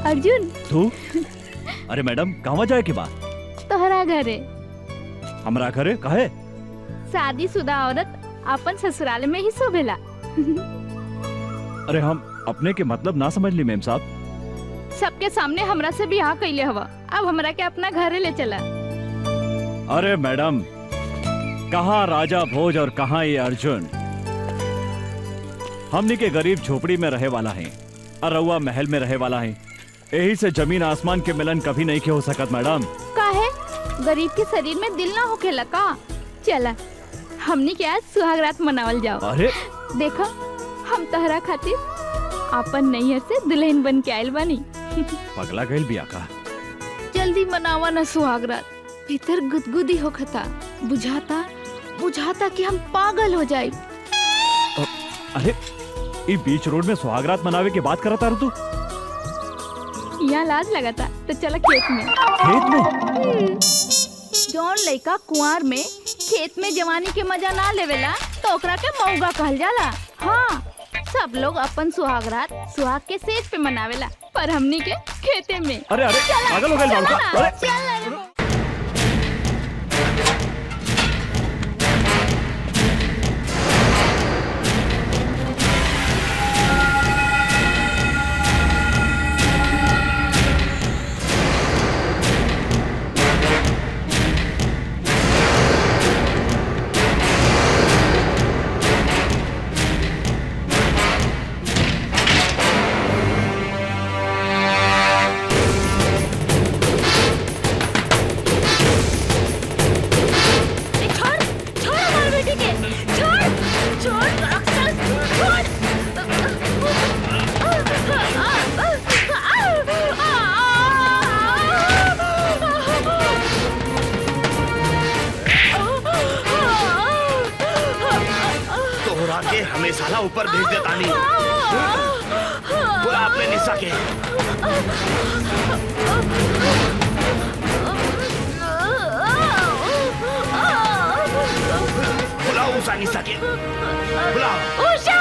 अर्जुन तू? अरे मैडम कहवा जाए के बाद? तोहरा घरे। हमरा घरे काहे? शादीशुदा औरत अपन ससुराल में ही शोभेला। अरे हम अपने के मतलब ना समझ ली मेम साहब। सबके सामने हमरा से बियाह कैले हवा, अब हमरा के अपना घरे ले चला। अरे मैडम कहाँ राजा भोज और कहाँ ये अर्जुन। हमनी के गरीब झोपड़ी में रहे वाला है और रउआ महल में रहे वाला है। यही से जमीन आसमान के मिलन कभी नहीं के हो सकत मैडम। काहे? गरीब के शरीर में दिल ना होखेला का? चला हमनी के आज सुहागरात मनावल जाओ। अरे देखा हम तहरा खातिर अपन नैहर से दुल्हन बन के आयल बानी। पगला गइल बिया का? जल्दी मनावा ना सुहागरात। भीतर गुदगुदी होखता, बुझाता कि हम पागल हो जाए। अरे ये बीच रोड में सुहागरात मनावे के बात करता तू? यहाँ लाज लगाता तो चला खेत में। खेत में? जौन लड़का कुंवार में खेत में जवानी के मजा ना लेवेला तो ओकरा के मौगा कहल जाला। हाँ, सब लोग अपन सुहागरात सुहाग के सेज पे मनावेला, पर हमनी के खेते में। अरे अरे पागल हो गए बाबू का। अरे हमें साला ऊपर भेज देता नहीं। बुला अपने निशा के। बुलाओ उषा निशा के। बुलाओ उषा।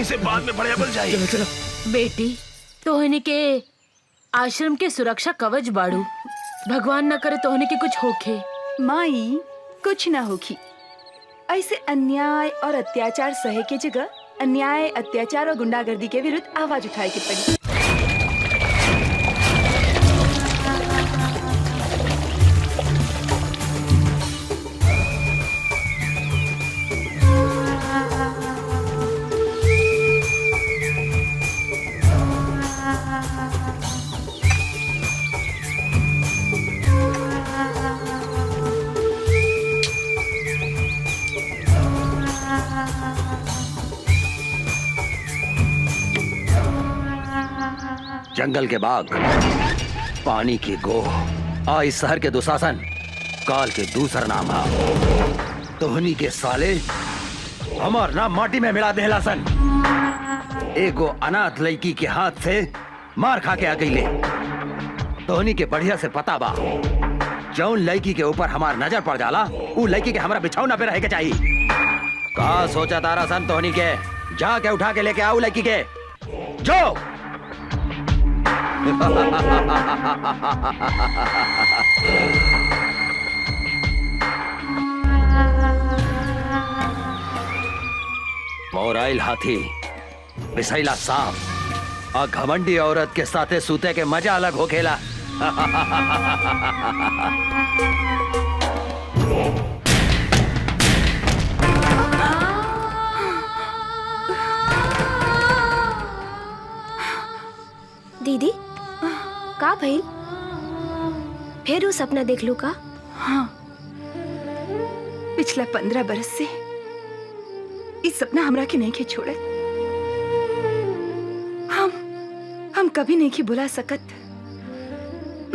से बाद में बढ़िया बन जाए। चलो चलो। बेटी तोहनी के आश्रम के सुरक्षा कवच बाड़ू, भगवान न करे तोहनी के कुछ होखे। माई कुछ ना होगी। ऐसे अन्याय और अत्याचार सहे के जगह अन्याय, अत्याचार और गुंडागर्दी के विरुद्ध आवाज उठाए के पड़ी। जंगल के बाग, पानी की गो, इस शहर के दुशासन, काल के दूसरा नाम है। तोहनी के साले हमार नाम माटी में मिला देला सन। एगो अनाथ लड़की के हाथ से मार खा के आ गई ले। तोहनी के बढ़िया से पता बा, जौन लड़की के ऊपर हमार नजर पड़ जाला उ लड़की के हमारा बिछौना पे रहे के चाहिए। का सोचा तारा सन तोहनी के? जाके उठा के लेके आओ लड़की के, जो। मोराइल हाथी, बिसैला सांप और घमंडी औरत के साथे सूते के मजा अलग हो खेला। दीदी का भइल? फिर वो सपना देख लू का? हाँ, पिछला 15 बरस से इस सपना हमरा के नहीं के छोड़े। हम कभी नहीं की बुला सकत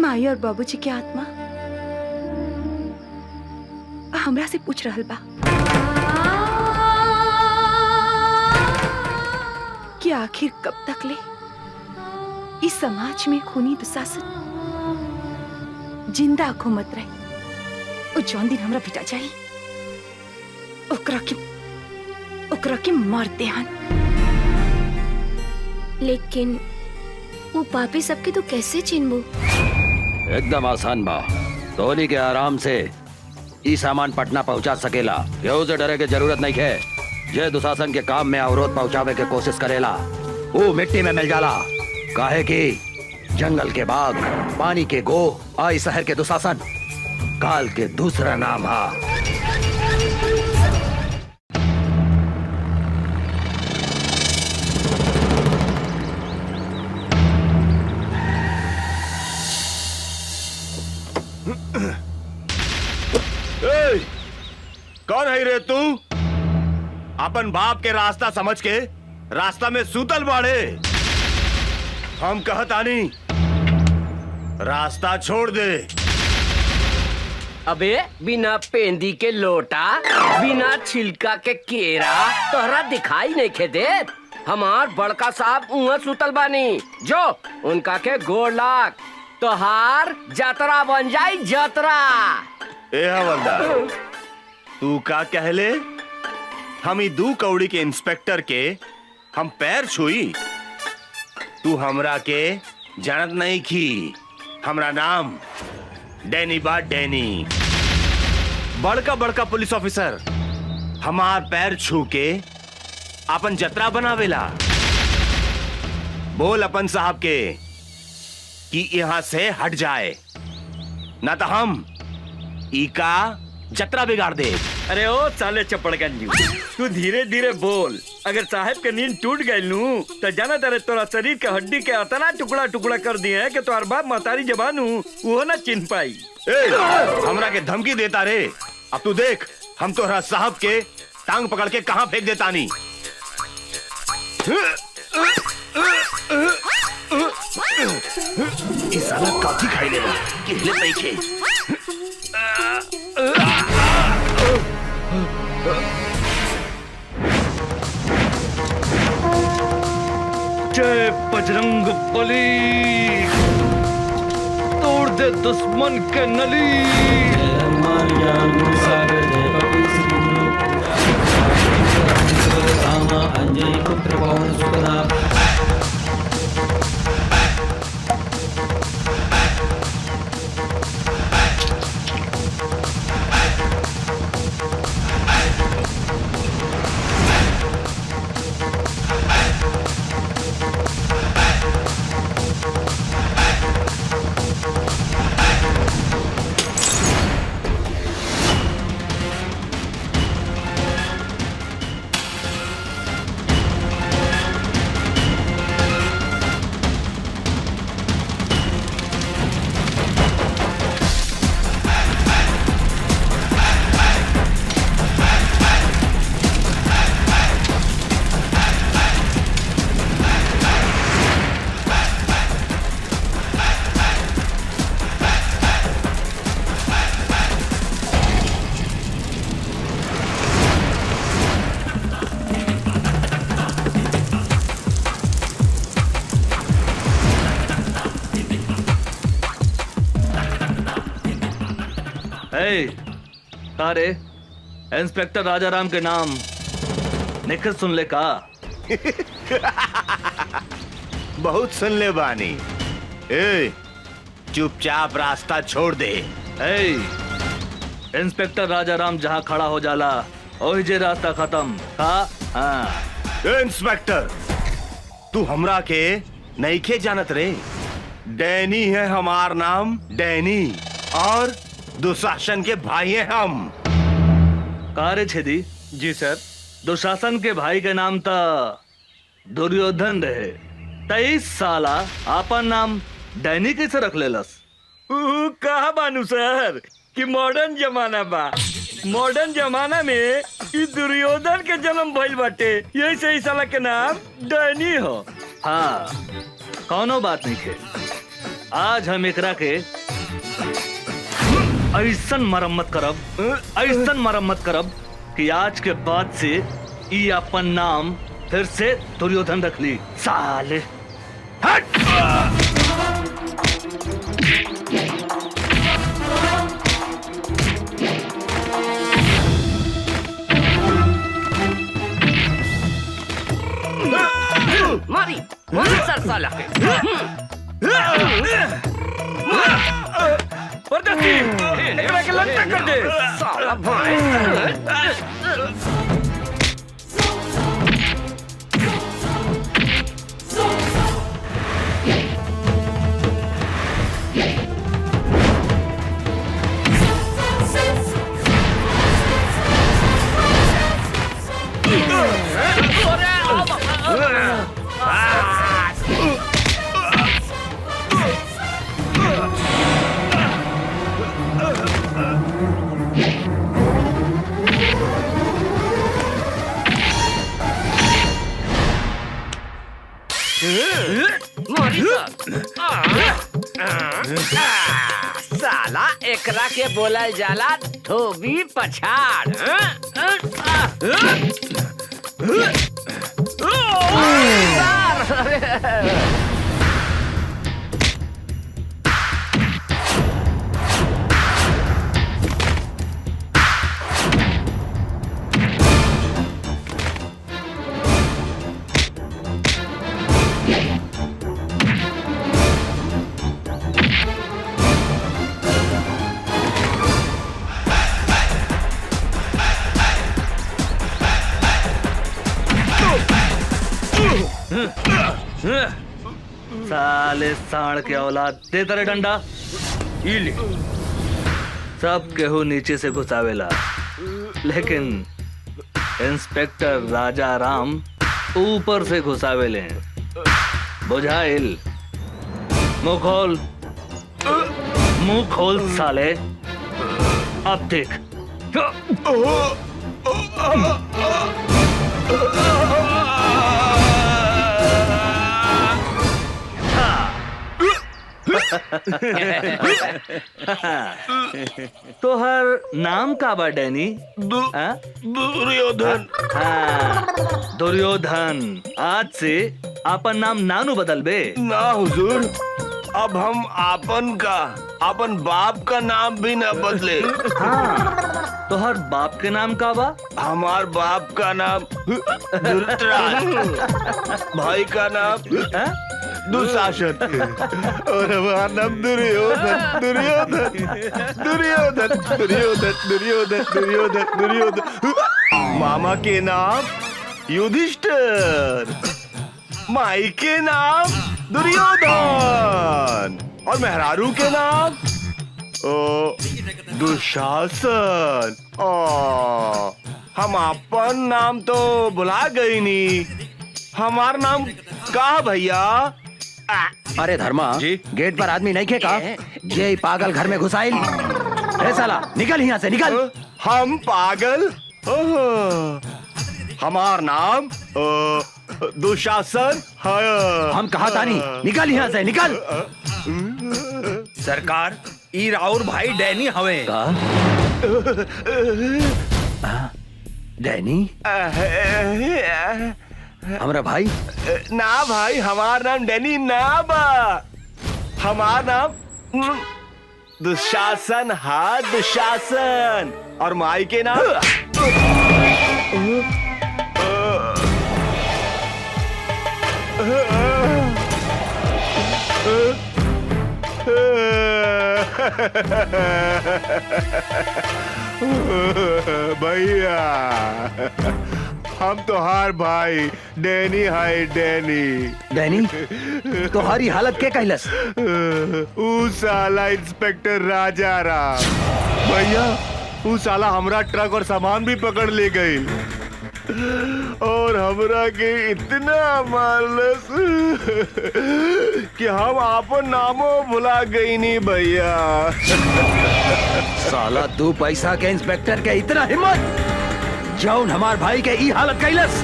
माई और बाबूजी की आत्मा हमरा से पूछ रहल बा कि आखिर कब तक ले इस समाज में खूनी दुशासन जिंदा घूमत रहे। जौन दिन हमरा बेटा चाहिए ओकरा के मारते हन। लेकिन वो पापी सबके तो कैसे चिन्हबू? एकदम आसान बा। धोनी के आराम से ई सामान पटना पहुंचा सकेला। केहू से डरे के जरूरत नहीं है। जे दुशासन के काम में अवरोध पहुंचावे के कोशिश करेला वो मिट्टी में मिल जाला। काहे कि जंगल के बाघ, पानी के गो आई शहर के दुशासन काल के दूसरा नाम हा। कौन है रे तू? अपन बाप के रास्ता समझ के रास्ता में सूतल बाड़े। हम कहतानी रास्ता छोड़ दे। अबे बिना पेंदी के लोटा, बिना छिलका के केरा तोहरा दिखाई नहीं खे देत। हमार बड़का साहब उहाँ सुतल बानी, जो उनका के गोड़ लाग तोहार जतरा बन जाई जतरा। ए हवलदार, तू का कहले? हम ई 2 कौड़ी के इंस्पेक्टर के हम पैर छुई? तू हमरा के जानत नहीं की। हमरा नाम डैनी बा, डैनी। बड़का बड़का पुलिस ऑफिसर हमार पैर छू के अपन जतरा बनावेला। बोल अपन साहब के कि यहाँ से हट जाए, ना तो हम ई का जतरा बिगाड़ दे। अरे ओ साले चपड़गंजी, तू धीरे धीरे बोल। अगर साहब के नींद टूट गई नू तो जाना तेरे तोरा शरीर के हड्डी के अतना टुकड़ा टुकड़ा कर दिए है कि तोहर बाप महतारी जबान वो ना चिन्ह पाई। हमरा के धमकी देता रे। अब तू देख हम तोहरा साहब के टांग पकड़ के कहां फेंक देता नी। इस साला काफी खाई लेगा कि हिले नहीं खे। जय बजरंग बली, तोड़ दे दुश्मन के नली। ए, तारे इंस्पेक्टर राजाराम के नाम निखिल सुन ले का? बहुत सुन ले बानी। ए, चुपचाप रास्ता छोड़ दे। ए, इंस्पेक्टर राजाराम जहाँ खड़ा हो जाला वही जे रास्ता खत्म का? हाँ। ए, इंस्पेक्टर, तू हमरा के नईखे जानत रे। डैनी है हमार नाम, डैनी, और दुशासन के भाई हैं हम। कार्य छेदी? जी सर। दुशासन के भाई के नाम था दुर्योधन रहे। 23 साला आपन नाम डैनी कैसे रख लेलस? कहा बानू सर कि मॉडर्न जमाना बा। मॉडर्न जमाना में ई दुर्योधन के जन्म भइल बाटे, यही से ई साला के नाम डैनी हो। हाँ, कौनो बात नहीं है। आज हम एकरा के ऐसन मरम्मत करब कि आज के बाद से ई अपन नाम फिर से दुर्योधन रख ली। साले हट! मारी मारी सर साला के। परदेसी, एकरा के लंका कर दे। साला भाई। साला एकरा के बोलल जाला धोबी पछाड़। साले साढ़ के औलाद, दे तेरे डंडा। ई ले। सब केहू नीचे से घुसावेला, लेकिन इंस्पेक्टर राजाराम ऊपर से घुसावेले। बुझाइल? मुंह खोल साले। अब देख। तोहर नाम का बा डैनी? दुर्योधन। हाँ, दुर्योधन। आज से आपन नाम नानू बदल बे। ना हुजूर, अब हम आपन बाप का नाम भी न बदले। हाँ, तोहर बाप के नाम का बा? हमार बाप का नाम धृतराज, भाई का नाम दुशासन, और हमारा नाम दुर्योधन। दुर्योधन दुर्योधन दुर्योधन दुर्योधन दुर्योधन दुर्योधन। मामा के नाम युधिष्ठिर, माई के नाम दुर्योधन, और मेहरारू के नाम दुशासन। हम अपन नाम तो बुला गई नी। हमार नाम का भैया? अरे धर्मा जी? गेट पर आदमी नहीं खे का? ये पागल घर में घुसाइल। अरे साला निकल यहाँ से, निकल। हम पागल? हमार नाम दुशासन है। हम कहा था नहीं, निकल यहाँ से, निकल। सरकार, ई राउर भाई डैनी हवे। डैनी हमारा भाई? ना भाई, हमार नाम डैनी ना बा। हमार नाम दुशासन हाँ दुशासन। और माई के नाम भैया हम तो हार भाई डैनी हाय डैनी। डैनी तुम्हारी हालत के कहलस? ऊ साला इंस्पेक्टर राजा राम भैया, ऊ साला हमरा ट्रक और सामान भी पकड़ ले गई और हमरा के इतना मारलस कि हम आपन नामो भुला गई नी भैया। साला तू पैसा के इंस्पेक्टर के इतना हिम्मत जौन हमार भाई के ई हालत कैलस।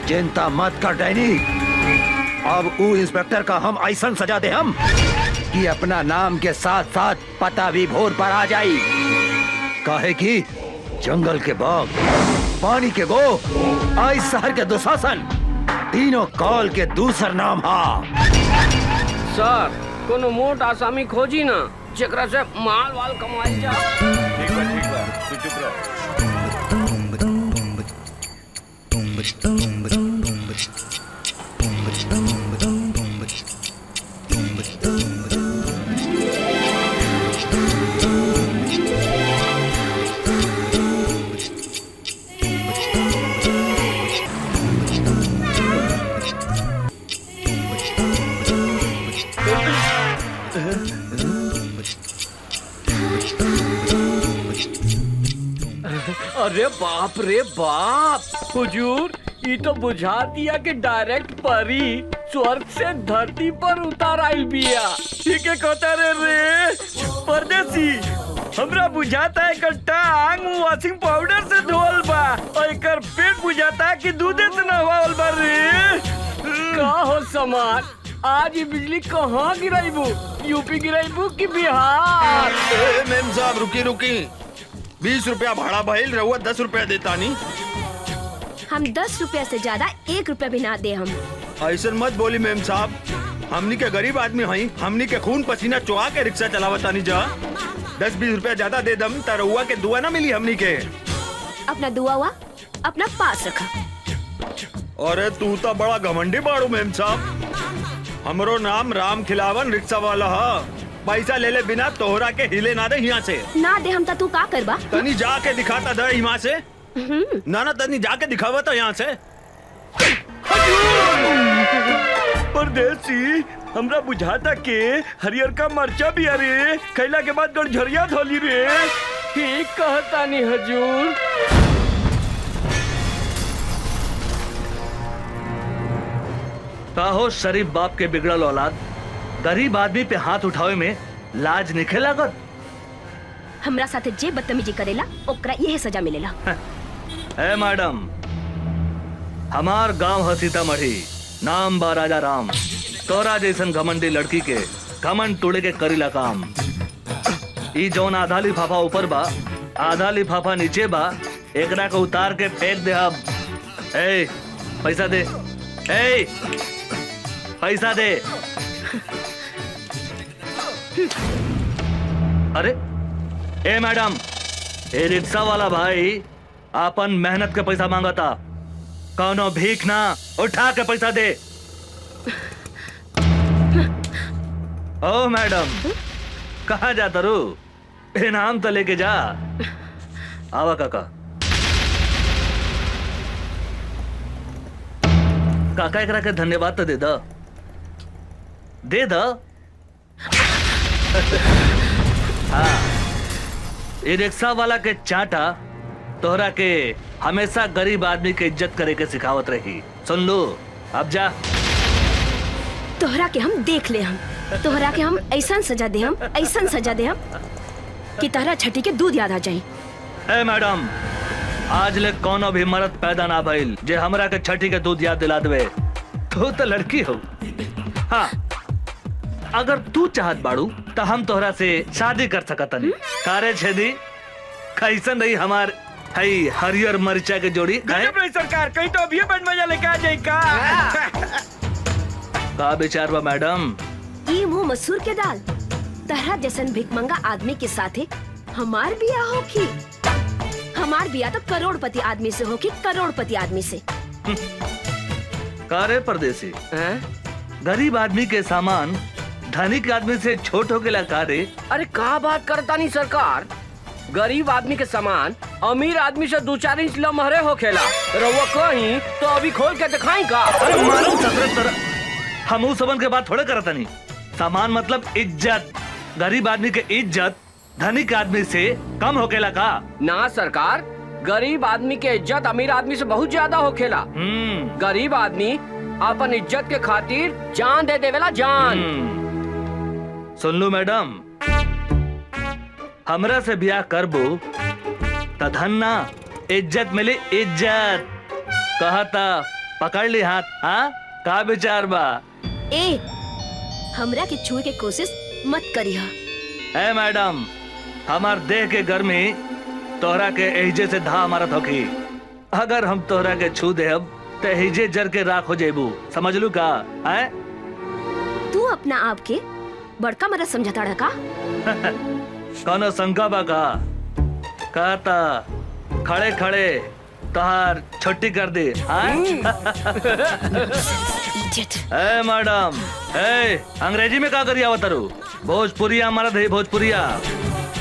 चिंता मत कर डैनी, अब ऊ इंस्पेक्टर का हम ऐसा सजा दे हम कि अपना नाम के साथ साथ पता भी भोर पर आ जाई। काहे कि जंगल के बाघ, पानी के गो, आज शहर के दुशासन, तीनों काल के दूसर नाम हा। सर कोनो मोट आसामी खोजी ना जेकरा से माल वाल कमाई जा। ठीक बा तू चुप रह। अरे बाप रे बाप, हुजूर ये तो बुझा दिया कि डायरेक्ट परी स्वर्ग से धरती पर उतार आइल बिया। ठीक है कहता रे परदेसी, हमरा बुझाता है कट्टा आंग वॉशिंग पाउडर से धोल बा और एकर पेट बुझाता है कि दूधे से नहवाल बा रे। का हो समाज, आज ये बिजली कहाँ गिराइबू? यूपी गिराइबू कि बिहार? मेम साहब रुकी रुकी, 20 रुपया भाड़ा भइल, रहुआ 10 रुपया देता नहीं। हम 10 रुपया से ज्यादा 1 रुपया भी ना दे हम। ऐसा मत बोली मेम साहब, हमनी के गरीब आदमी हई, हमनी के खून पसीना चुहा के रिक्शा चलावता नहीं जा। 10-20 रुपया ज्यादा दे दम त रहुआ के दुआ ना मिली हमनी के। अपना दुआ हुआ अपना पास रखा। अरे तू तो बड़ा घमंडी बाड़ू मेम साहब, हमरो नाम राम खिलावन रिक्शा वाला हा। पैसा ले ले बिना तोहरा के हिले ना दे यहाँ से। ना दे हम तू का करबा? तनी जाके दिखाता दे यहाँ से। ना ना तनी जाके दिखावा तो यहाँ से। परदेसी, हमरा बुझाता के हरियर का मरचा भी अरे खैला के बाद गड़झरिया धोली रे। ठीक कहता नहीं हजूर। काहो शरीफ बाप के बिगड़ल औलाद, गरीब आदमी पे हाथ उठावे में लाज निखे लागत। हमरा साथे जे बदतमीजी करेला ओकरा यही सजा मिलेला। ए मैडम, हमार गांव है सीतामढ़ी, नाम बा राजा राम। तोरा जैसन घमंडी लड़की के घमंड तोड़े के करीला काम। ई जौन आधा लिफाफा ऊपर बा, आधा लिफाफा नीचे बा, एकरा को उतार के फेंक दे। अब ए पैसा दे, ए पैसा दे। अरे ए मैडम, ए रिक्शा वाला भाई आपन मेहनत के पैसा मांगता, कौनो भीख ना, उठा के पैसा दे। ओ मैडम, कहाँ जाता रू? इनाम तो लेके जा। आवा काका, काका एकरा के धन्यवाद तो दे द, दे द। हाँ, ये रिक्शा वाला के चाटा तोहरा के हमेशा गरीब आदमी के इज्जत करे के सिखावत रही। सुन लो, अब जा। तोहरा के हम देख ले, हम तोहरा के हम ऐसा सजा दे, हम ऐसा सजा दे हम कि तोहरा छठी के दूध याद आ जाए। ए मैडम, आज ले कोनो भी मर्द पैदा ना भइल जे हमरा के छठी के दूध याद दिला देवे। तू तो लड़की हो। हाँ, अगर तू चाहत बाड़ू तो हम तोहरा से शादी कर सकतन। कारे छेदी, कैसन रही हमार हई हरियर मरिचा के जोड़ी? गजब रही सरकार, कहीं तो अभी बड़ मजा लेके आ जाए का। का विचार बा मैडम? ई मुंह मसूर के दाल तरह जैसन भिकमंगा आदमी के साथे हमार बिया होखी। हमार बिया तो करोड़पति आदमी से होखी, करोड़पति आदमी से। कारे परदेसी, हैं? गरीब आदमी के सामान धनिक आदमी से छोट होके कारे? अरे का बात करता नहीं सरकार, गरीब आदमी के सामान अमीर आदमी से 2-4 इंच लमहरे हो खेला। रउआ कहीं तो अभी खोल के दिखाई का। अरे मालूम ससुर तरह हम उस सबन के बात थोड़े करता नहीं। सामान मतलब इज्जत। गरीब आदमी के इज्जत धनिक आदमी से कम होकेला का? ना सरकार, गरीब आदमी के इज्जत अमीर आदमी से बहुत ज्यादा हो खेला। गरीब आदमी अपन इज्जत के खातिर जान दे देवेला, जान। सुन लो मैडम, हमरा से ब्याह करबो त धन ना इज्जत मिली, इज्जत। कहता पकड़ ली हाथ। हाँ का विचार बा? ए, हमरा के छुए के कोशिश मत करिहा। ए मैडम, हमार देह के गर्मी तोहरा के एहिजे से धा मारत होकी। अगर हम तोहरा के छू देब तो एहिजे जर के राख हो जेबू, समझ लू का? है तू अपना आप के बड़का मरद समझता रहा का? कौनो शंका बा का? कहता खड़े खड़े तोहार छुट्टी कर दी। ए मैडम, ए अंग्रेजी में का करिया आवत रू? भोजपुरिया हमारा दे, भोजपुरिया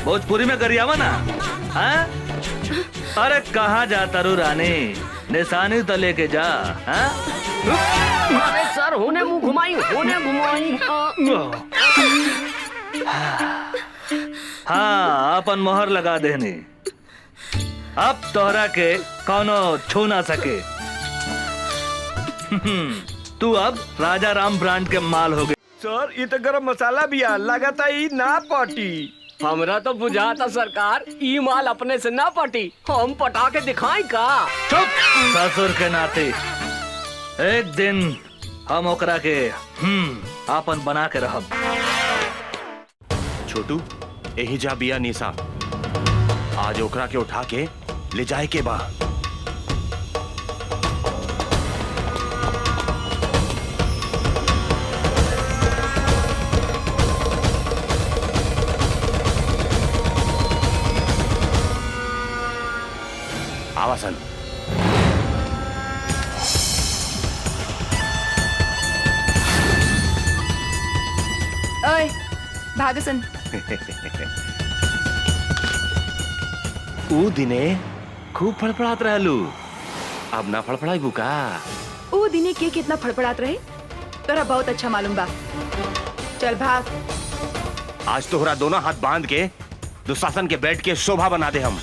भोजपुरी में करिया वा ना। हाँ? अरे कहाँ जाता रू रानी, निशानी तो लेके जा। हाँ? अरे सर, होने मुंह घुमाई, होने घुमाई। हाँ, अपन मोहर लगा देनी। अब तोहरा के कौनो छू ना सके। तू अब राजा राम ब्रांड के माल हो गए। सर ये तो गरम मसाला भी है, लगाता ही ना पाटी। हमरा तो बुझाता सरकार, ई माल अपने से ना पटी, हम पटा के दिखाई का। चुप, ससुर के नाते एक दिन हम ओकरा के आपन बना के रहब। छोटू, यही जा बिया निशा, आज ओकरा के उठा के ले जाए के बा। आवासन ओए भागसन। ऊ दिने खूब फड़फड़ात रहलू, अब ना फड़फड़ाई बुका? ऊ दिने के कितना फड़फड़ात रहे तोरा बहुत अच्छा मालूम बा। चल भाग। आज तोहरा दोनों हाथ बांध के दुशासन के बेड के शोभा बना दे हम।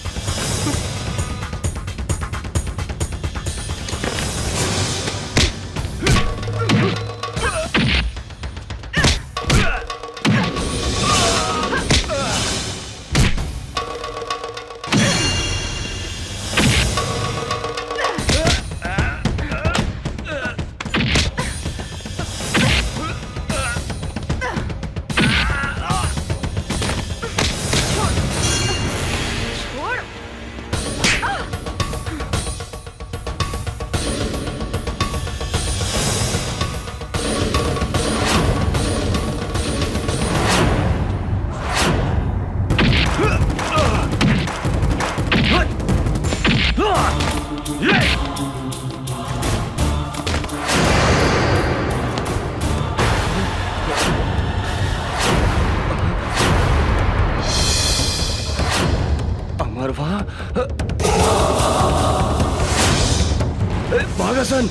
अमरवा, भागसन।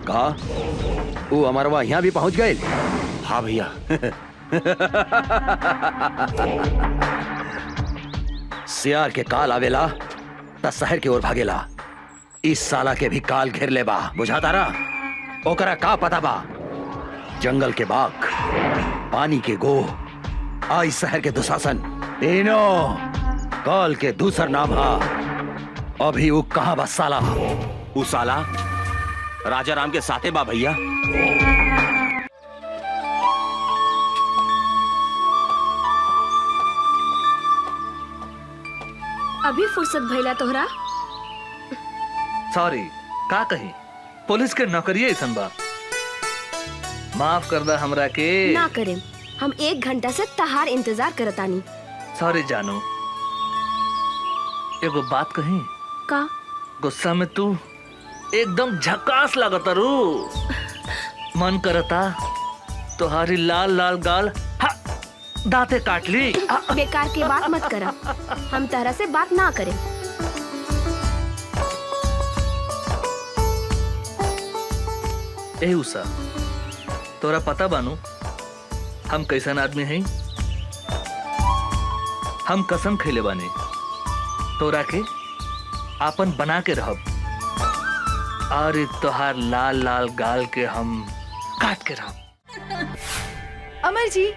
कहा वो अमरवा यहाँ भी पहुंच गए। हाँ भैया। सियार के काल आवेला त शहर की ओर भागेला। इस साला के भी काल घेर ले बा, बुझाता रहा। ओकरा का पता बा, जंगल के बाघ, पानी के गो, आई शहर के दुशासन, तीनों काल के दूसर नाम हा। अभी वो कहाँ बा साला? उ साला राजा राम के साथे बा भैया। अभी फुर्सत भइला तोहरा? सॉरी, का कही, पुलिस के नौकरी ऐसन बा। माफ कर दा हमरा के। ना करें, हम 1 घंटा से तहार इंतजार करतानी। सॉरी जानू, एगो बात कही। का? गुस्सा में तू एकदम झकास लागता रू। मन करता तुम्हारी लाल लाल गाल दांते काट ली। बेकार की बात मत करा, हम तरह से बात ना करें। ए उषा, तोरा पता बानू हम कैसन आदमी हैं? हम कसम खैले बानी तोरा के आपन बना के रहब, और तोहार लाल लाल गाल के हम काट के रहब। अमर जी,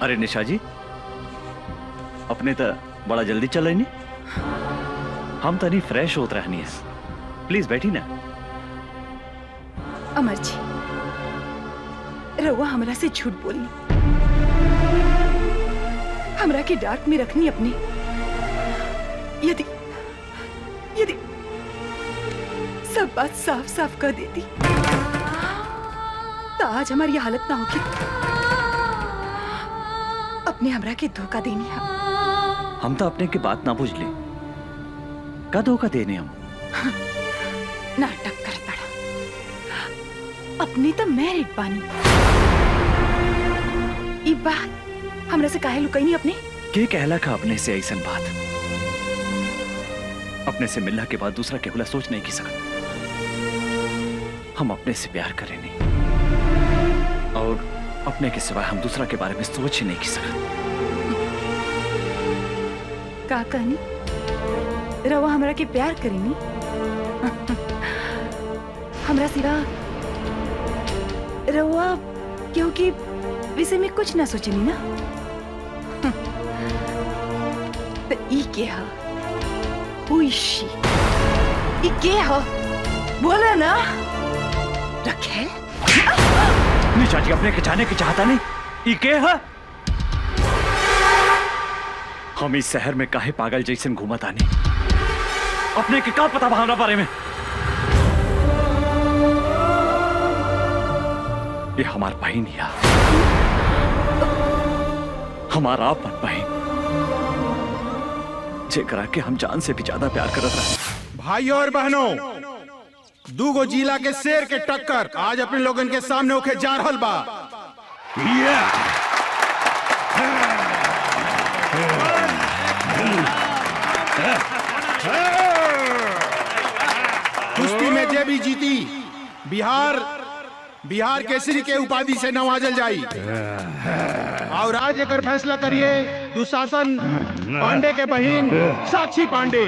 अरे निशा जी, अपने तो बड़ा जल्दी चल रही। हम तो नहीं फ्रेश होत रहनी है। प्लीज बैठी ना। अमर जी, रउआ हमरा से झूठ बोलनी, हमरा के डांट में रखनी अपने। यदि यदि सब बात साफ साफ कर देती तो आज हमारी ये हालत ना होगी। अपने हमरा के धोखा देनी है। हम तो अपने की बात ना बुझ ली, का धोखा देने हम? नाटक करता रहा। अपने तो मैरिड बानी। ये बात हमरा से काहे लुकाई नहीं अपने? के कहला का अपने से ऐसन बात? अपने से मिलने के बाद दूसरा केवला सोच नहीं की सकता। हम अपने से प्यार करें नहीं, और अपने के सिवाय हम दूसरा के बारे में सोच ही नहीं की सकते। का कहनी? रवा हमरा के प्यार करेनी? हमरा सिवा रवा क्योंकि विषय में कुछ ना सोचनी ना। तो ई के हा? Who is she? ई के हा? बोला ना रखेल। निशा जी, अपने के जाने की चाहता नहीं। ई के है? हम इस शहर में काहे पागल जैसन घूमत आनी? अपने के का पता भावना बारे में? ये हमार बहन या हमारा आपन बहन, जेकरा के हम जान से भी ज्यादा प्यार करत रहे। भाई और बहनों, दूगो जिला के शेर के टक्कर आज अपने लोगन के सामने होके जा रहल बा। कुश्ती में जे भी जीती, बिहार बिहार केसरी के उपाधि से नवाजल जाई। और आज एक फैसला करिए दुशासन पांडे के बहन साक्षी पांडे।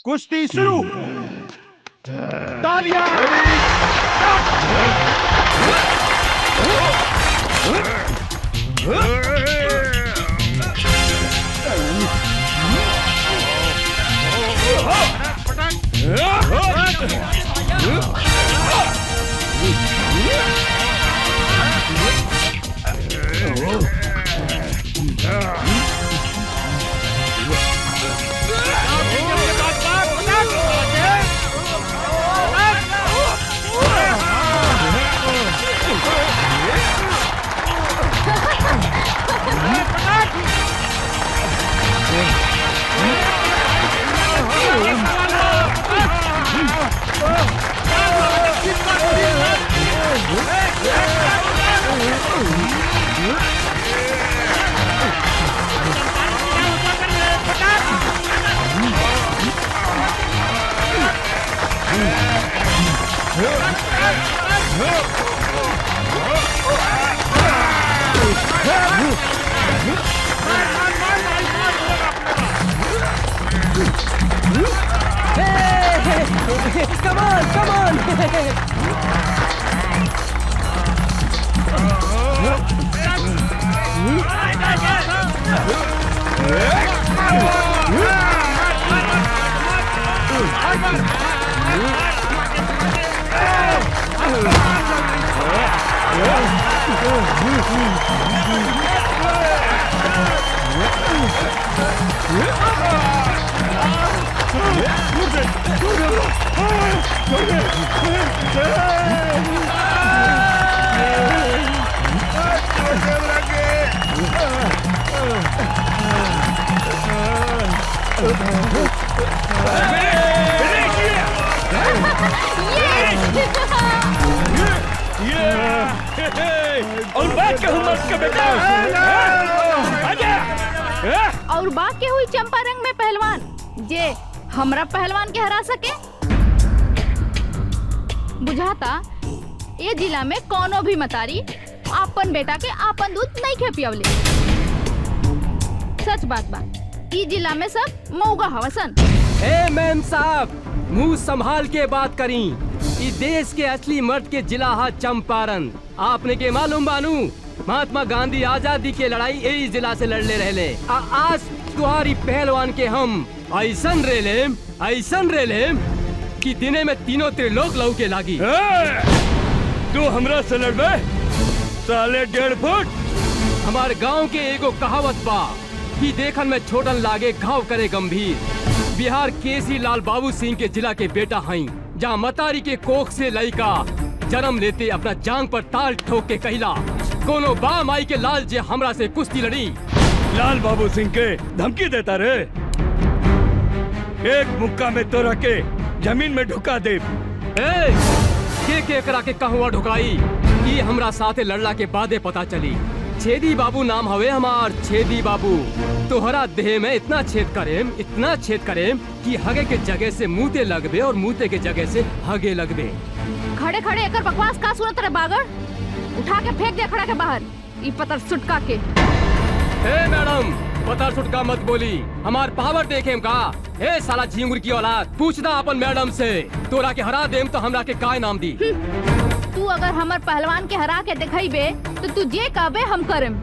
कुश्ती शुरू। तालियां। Come on, come on! और बात कहूँ मत का बेटा। और बात के हुई चंपारंग में पहलवान जे हमरा पहलवान के हरा सके। बुझाता ये जिला में कोनो भी मतारी आपन बेटा के आपन दूध नहीं खे पियवले। सच बात बा, ई जिला में सब मौगा हवसन। ए मैम साहब, मुंह संभाल के बात करी। ई देश के असली मर्द के जिला हा चंपारण। आपने के मालूम बानू महात्मा गांधी आजादी के लड़ाई यही जिला से लड़ले रहले। आज तुम्हारी पहलवान के हम ऐसन रेलेम कि दिने में तीनों त्रिलोक लहू के लागी। तू हमरा से लड़बे साले 1.5 फुट। हमारे गांव के एगो कहावत बा कि देखन में छोटन लागे घाव करे गंभीर। बिहार केसरी लाल बाबू सिंह के जिला के बेटा हई, जहाँ मतारी के कोख से लड़का जन्म लेते अपना जांग पर ताल ठोक के कहला कोनो बा माई के लाल जे हमरा से कुश्ती लड़ी। लाल बाबू सिंह के धमकी देता रे। एक मुक्का में तो रखे जमीन में ढुका दे। के करा के कहवा ढुकाई, ये हमरा साथे लड़ला के बादे पता चली। छेदी बाबू नाम हवे हमार, छेदी बाबू। तोहरा देह में इतना छेद करेम कि हगे के जगह से मुँहते लगबे और मुँहते के जगह से हगे लगबे। खड़े खड़े एकर बकवास का सुनत रे बागड़? उठा के फेंक दे खड़ा के बाहर ई पतर सुटका के। ए मैडम, पतर सुटका मत बोली, हमार पावर देखेम का। ए साला झिंगुर की औलाद, पूछना अपन मैडम से। तोरा के हरा देम तो हमरा के काय नाम दी। तू अगर हमर पहलवान के हरा के दिखाईबे तो तू जे कहबे हम करम।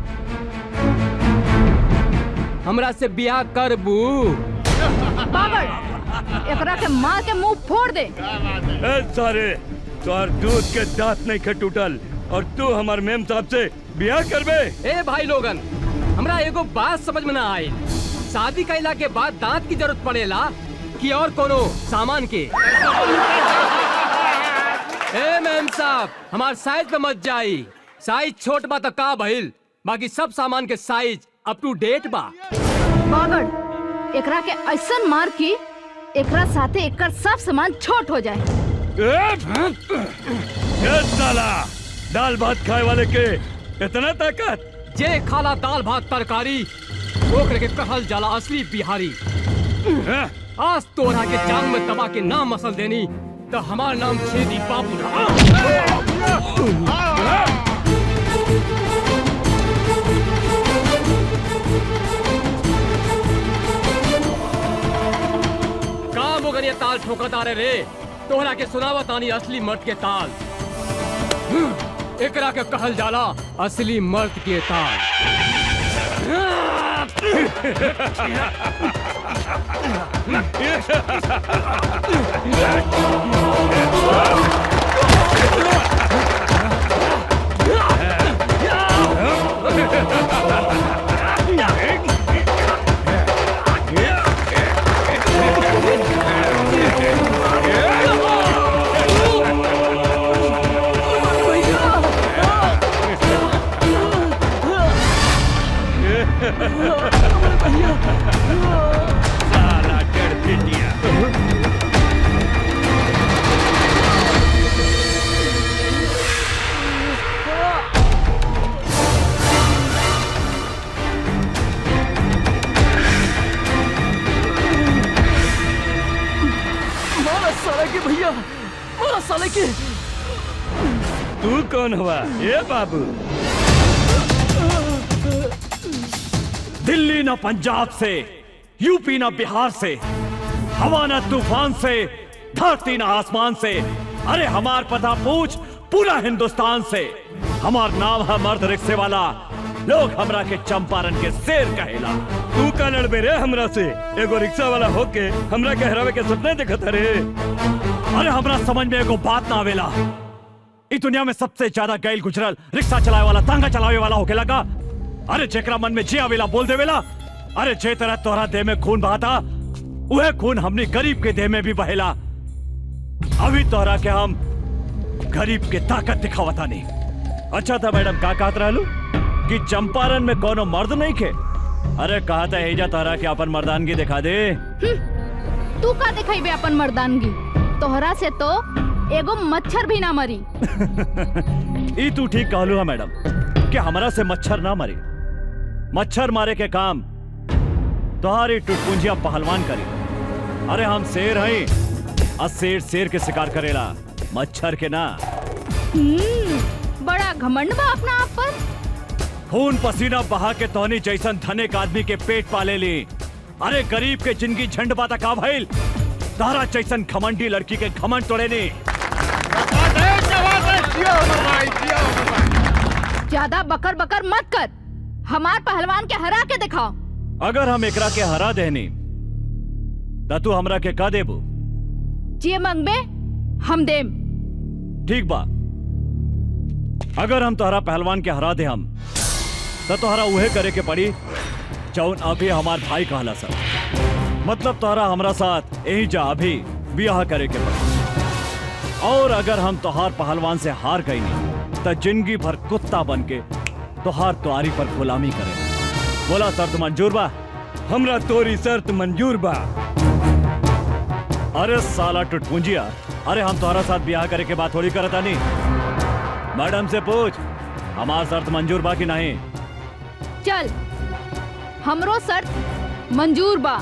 हमरा से बियाह करबू? बागड़, एकरा के मार के मुंह फोड़ दे। सारे तोर दूध के दांत नहीं खे टूटल और तू हमार मेम साहब से बियाह करबे। ए भाई लोगन, हमरा एगो बात समझ में ना आई। शादी कैला के बाद दांत की जरूरत पड़ेला कि और कोनो सामान के? ए मैम साहब, हमार साइज पे मत जाई। साइज छोट बा तो का भइल, बाकी सब सामान के साइज अप टू डेट बा। बागड़, एकरा के ऐसन मार की एकरा साथे एकर सब सामान छोट हो जाए। साला दाल भात खाए वाले के इतना ताकत? जे खाला दाल भात तरकारी ओकरे के कहल जाला असली बिहारी। आज तोरा के जांग में दबा के नाम मसल देनी तो हमार नाम छेदी बाबू रहा। काम हो गया ताल ठोकदारे रे, तोहरा के सुनावा तानी असली मर्द के ताल। एकरा के कहल जाला असली मर्द के ताल। साला गड़पिटिया। मारा साले के भैया, मारा साले के। तू कौन हुआ? ये बाबू दिल्ली ना पंजाब से, यूपी ना बिहार से, हवा ना तूफान से, धरती ना आसमान से, अरे हमार पता पूछ पूरा हिंदुस्तान से। हमार नाम है मर्द रिक्शे वाला, लोग हमरा के चंपारण के शेर कहेला। तू का लड़बे रे हमरा से? एगो रिक्शा वाला होके हमरा के हरावे के सपने देखत रे। अरे हमरा समझ में एगो बात ना आवेला, इस दुनिया में सबसे ज्यादा गैल गुजरल रिक्शा चलावे वाला, तांगा चलावे वाला होके लगा। अरे जेकरा मन में जे आवेला बोल देवेला। अरे जे तरह तोहरा देह में खून बहाता, वह खून हमने गरीब के देह में भी बहेला। अभी तोहरा के हम गरीब के ताकत दिखावता नहीं। अच्छा था मैडम, का कहत रहलू कि चंपारण में कोनो मर्द नहीं खे? अरे कहा था एजा तोहरा के अपन मर्दानगी दिखा दे। तू का दिखाई अपन मर्दानगी? तोहरा से तो एगो मच्छर भी ना मरी। ई तू ठीक कहलू है मैडम कि हमरा से मच्छर ना मरे। मच्छर मारे के काम तुम्हारी टुटपुंजिया पहलवान करी। अरे हम शेर हैं, और शेर शेर के शिकार करेला, मच्छर के ना। बड़ा घमंड बा अपना आप पर। खून पसीना बहा के तोहनी जैसन धनिक आदमी के पेट पाले ली। अरे गरीब के जिंदगी झंड बाता का भइल, तारा जैसन घमंडी लड़की के घमंड तोड़े नी। ज्यादा बकर बकर मत कर, हमार पहलवान के हरा के दिखाओ। अगर हम एकरा के हरा देनी त तू हमरा के का देबू? जे मंगबे हम देम। ठीक बा, अगर हम तोहरा पहलवान के हरा दे हम तो तोहरा उहे करे के पड़ी जौन अभी हमार भाई कहला सर। मतलब तोहरा हमरा साथ यही जा अभी ब्याह करे के पड़ी। और अगर हम तोहार पहलवान से हार गई नहीं तो जिंदगी भर कुत्ता बन के तोहार तुआरी पर गुलामी करे। बोला शर्त मंजूर बा? हमरा तोरी शर्त मंजूर बा। अरे साला टुटपुंजिया, अरे हम तोहरा साथ ब्याह करे के बात थोड़ी करता नहीं। मैडम से पूछ हमार शर्त मंजूर बा कि नहीं। चल, हमरो शर्त मंजूर बा।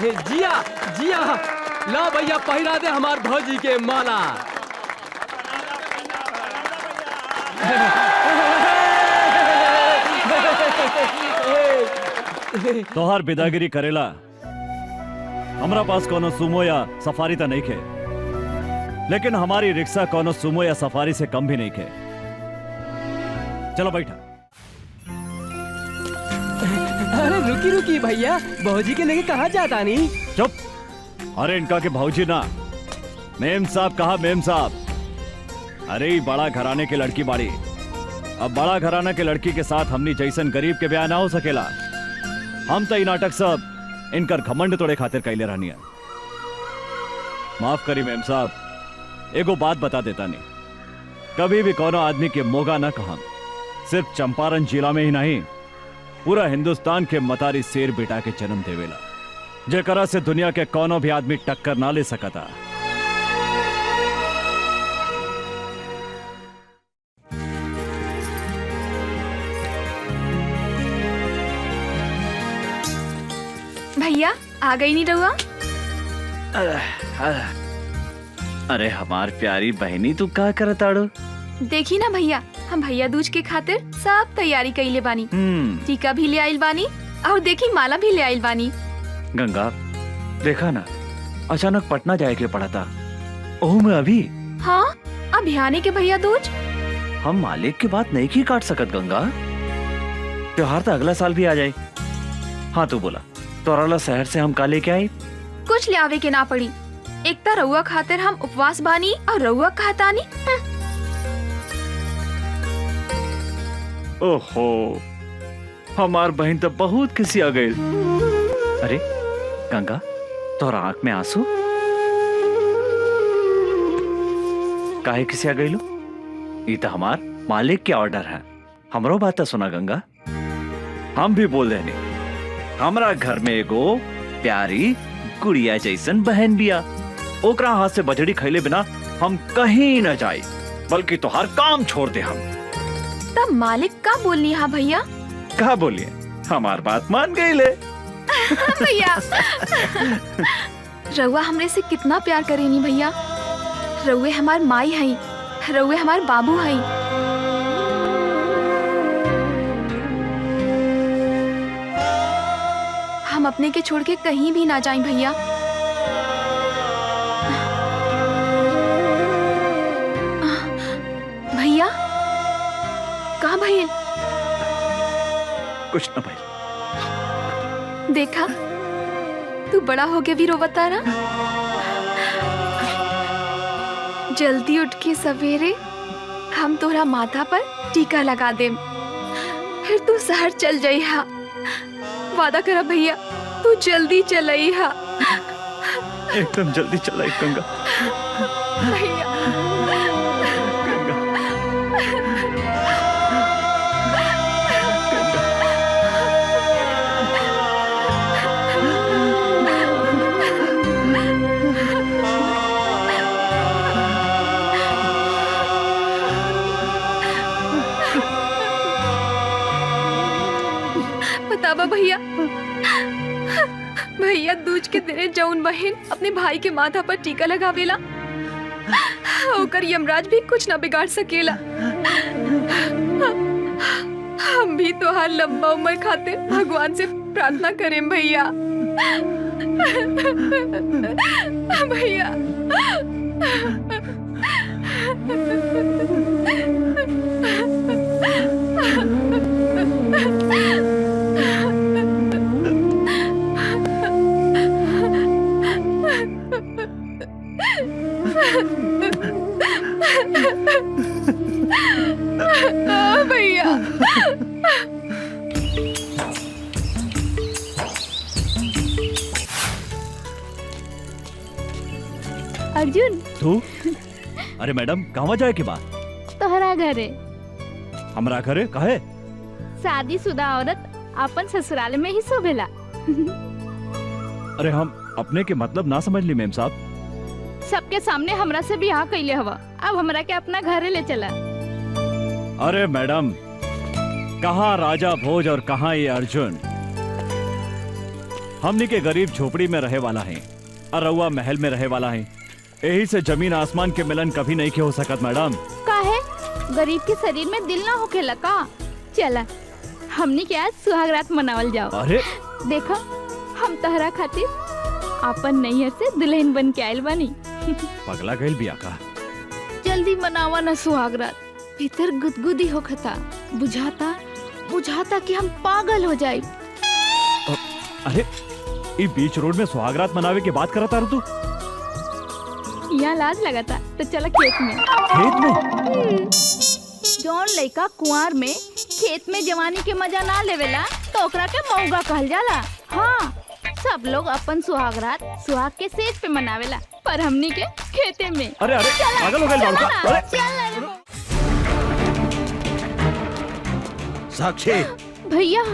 जिया जिया ला भैया पहिरा दे हमार भौजी के माला। तोहार बिदागिरी करेला हमरा पास कोनो सुमो या सफारी तो नहीं खे, लेकिन हमारी रिक्शा कोनो सुमो या सफारी से कम भी नहीं खे। चलो बैठा। अरे रुकी रुकी भैया, भौजी के लेके कहाँ जाता नहीं? चुप। अरे इनका के भौजी ना, मेम साहब कहा मेम साहब। अरे ये बड़ा घराने के लड़की बाड़ी, अब बड़ा घराना के लड़की के साथ हमनी जैसन गरीब के ब्याह ना हो सकेला। हम तो ये नाटक सब इनकर घमंड तोड़े खातिर कैले रहनी है। माफ करी मेम साहब, एगो बात बता देता नहीं, कभी भी कोनो आदमी के मोगा ना कहा। सिर्फ चंपारण जिला में ही नहीं, पूरा हिंदुस्तान के मतारी शेर बेटा के जन्म देवेला, जेकरा से दुनिया के कोनो भी आदमी टक्कर ना ले सकता। भैया आ गई नहीं रहुआ? अरे हमार प्यारी बहनी तू का करताड़ो? देखी ना भैया, हम भैया दूज के खातिर सब तैयारी कइले बानी। टीका भी ले आइल बानी और देखी माला भी ले आइल बानी। गंगा देखा ना, अचानक पटना जाए के पड़ा था। ओह मैं अभी हाँ अभियाने के भैया दूज। हम मालिक की बात नहीं की काट सकत गंगा, त्योहार तो अगला साल भी आ जाए। हाँ तू बोला तोराला शहर से हम का लेके आए? कुछ ले आवे के ना पड़ी, एक तो रउआ खातिर हम उपवास बानी और रउआ कहतानी। ओहो हमार बहन तो बहुत किसी आ गई। अरे गंगा तोरा आंख में आंसू काहे किसी आ गई लो? ये तो हमार मालिक के ऑर्डर है, हमरो बात तो सुना गंगा। हम भी बोल रहे नहीं, हमारा घर में एगो प्यारी गुड़िया जैसन बहन बिया, ओकरा हाथ से बजड़ी खैले बिना हम कहीं न जाए, बल्कि तो हर काम छोड़ दे हम। तब मालिक का बोलनी है भैया? कहा बोलिए, हमार बात मान गई ले। भैया रउआ हमरे से कितना प्यार करेनी भैया। रउए हमार माई हई, रउए हमार बाबू हई। हम अपने के छोड़ के कहीं भी ना जाएं भैया। भैया कहाँ भैया? कुछ न भाई। देखा तू बड़ा हो के भी रोवता ना। जल्दी उठ के सवेरे हम तोरा माथा पर टीका लगा देम, फिर तू शहर चल जाइहा। वादा करा भैया, तू जल्दी चलइहा। एकदम जल्दी चलाई गंगा। भैया बतावा भैया, भैया दूज के दिने जौन बहन अपने भाई के माथा पर टीका लगावेला, ओकर यमराज भी कुछ ना बिगाड़ सकेला। हम भी तोहार लंबा उम्र खातिर भगवान से प्रार्थना करें भैया। भैया भैया अर्जुन तू? अरे मैडम कहवा जाए के बाद? तोहरा घरे। हमरा घरे काहे? शादीशुदा औरत अपन ससुराल में ही शोभेला। अरे हम अपने के मतलब ना समझ ली मेम साहब। सबके सामने हमरा से बियाह कैले हवा, अब हमरा के अपना घरे ले चला। अरे मैडम, कहाँ राजा भोज और कहाँ ये अर्जुन? हमनी के गरीब झोपड़ी में रहे वाला है और रउआ महल में रहे वाला है। यही से जमीन आसमान के मिलन कभी नहीं के हो सकत मैडम। काहे गरीब के शरीर में दिल ना होखेला का? चला हमनी के आज सुहागरात मनावल जाओ। अरे देखा हम तहरा खातिर अपन नैहर से दुल्हन बन के आयल बानी। पगला गइल बिया का? जल्दी मनावा ना सुहागरात, भीतर गुदगुदी होखता, बुझाता कि हम पागल हो जाए। अरे ई बीच रोड में सुहागरात मनावे के बात करता रह तू? यहाँ लाज लगाता तो चला खेत में। खेत में? जौन लइका कुंवार में खेत में जवानी के मजा ना लेवेला तो ओकरा के मौगा कहल जाला। हाँ, सब लोग अपन सुहागरात सुहाग के सेज पे मनावेला, पर हमनी के खेते में। अरे पागल हो गए लड़का। साक्षी भैया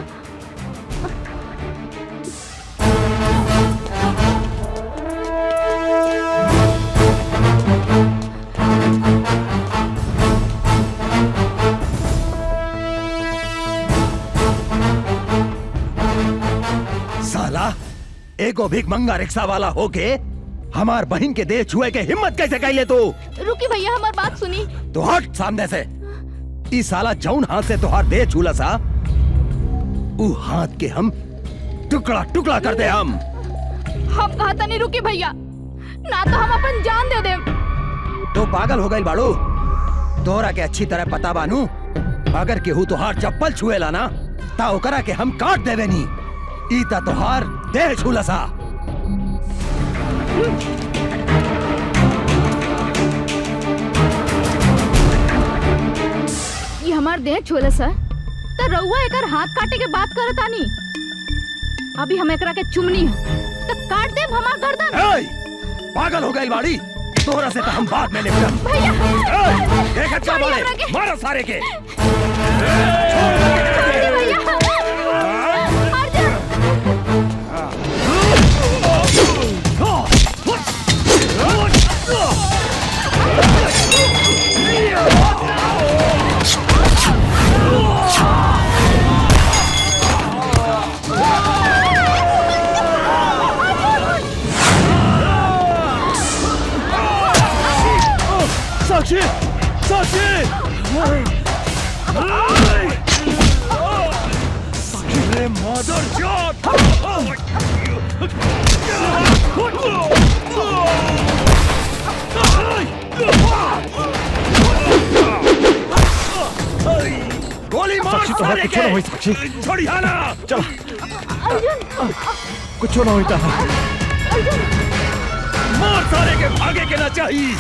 साला एगो भीख मंगा रिक्शा वाला होके हमार बहन के देह छुए के हिम्मत कैसे कैले तू? रुकी भैया, हमार बात सुनी। तो हट सामने से। ई साला जौन हाथ से तुहार देह छूला सा ऊ हाथ के हम टुकड़ा टुकड़ा कर दे। हम कहता नहीं रुकी भैया, ना तो हम अपन जान दे देम। तो पागल हो गई बाड़ू? तोरा के अच्छी तरह पता बानू, अगर केहू तुहार चप्पल छुएला ना ता ओकरा के हम काट देवे नी। ईता तुहार देह छूला सा। ये हमार देह छोला सा तो रउआ एकर हाथ काटे के बात करत आनी। अभी हम एकरा के चुमनी तो काट देब हमार गर्दन। पागल हो गई बाड़ी? तोरा से तो हम बाद में निपटब। भैया देखत क्या बोले? मारो सारे के। साक्षी, साक्षी, मदर गोली मार साक्षी, तोहरा कुछ ना होई। साक्षी छोड़िया ना। चल, कुछ ना होता है। मार सारे के, भागे के ना चाहिए।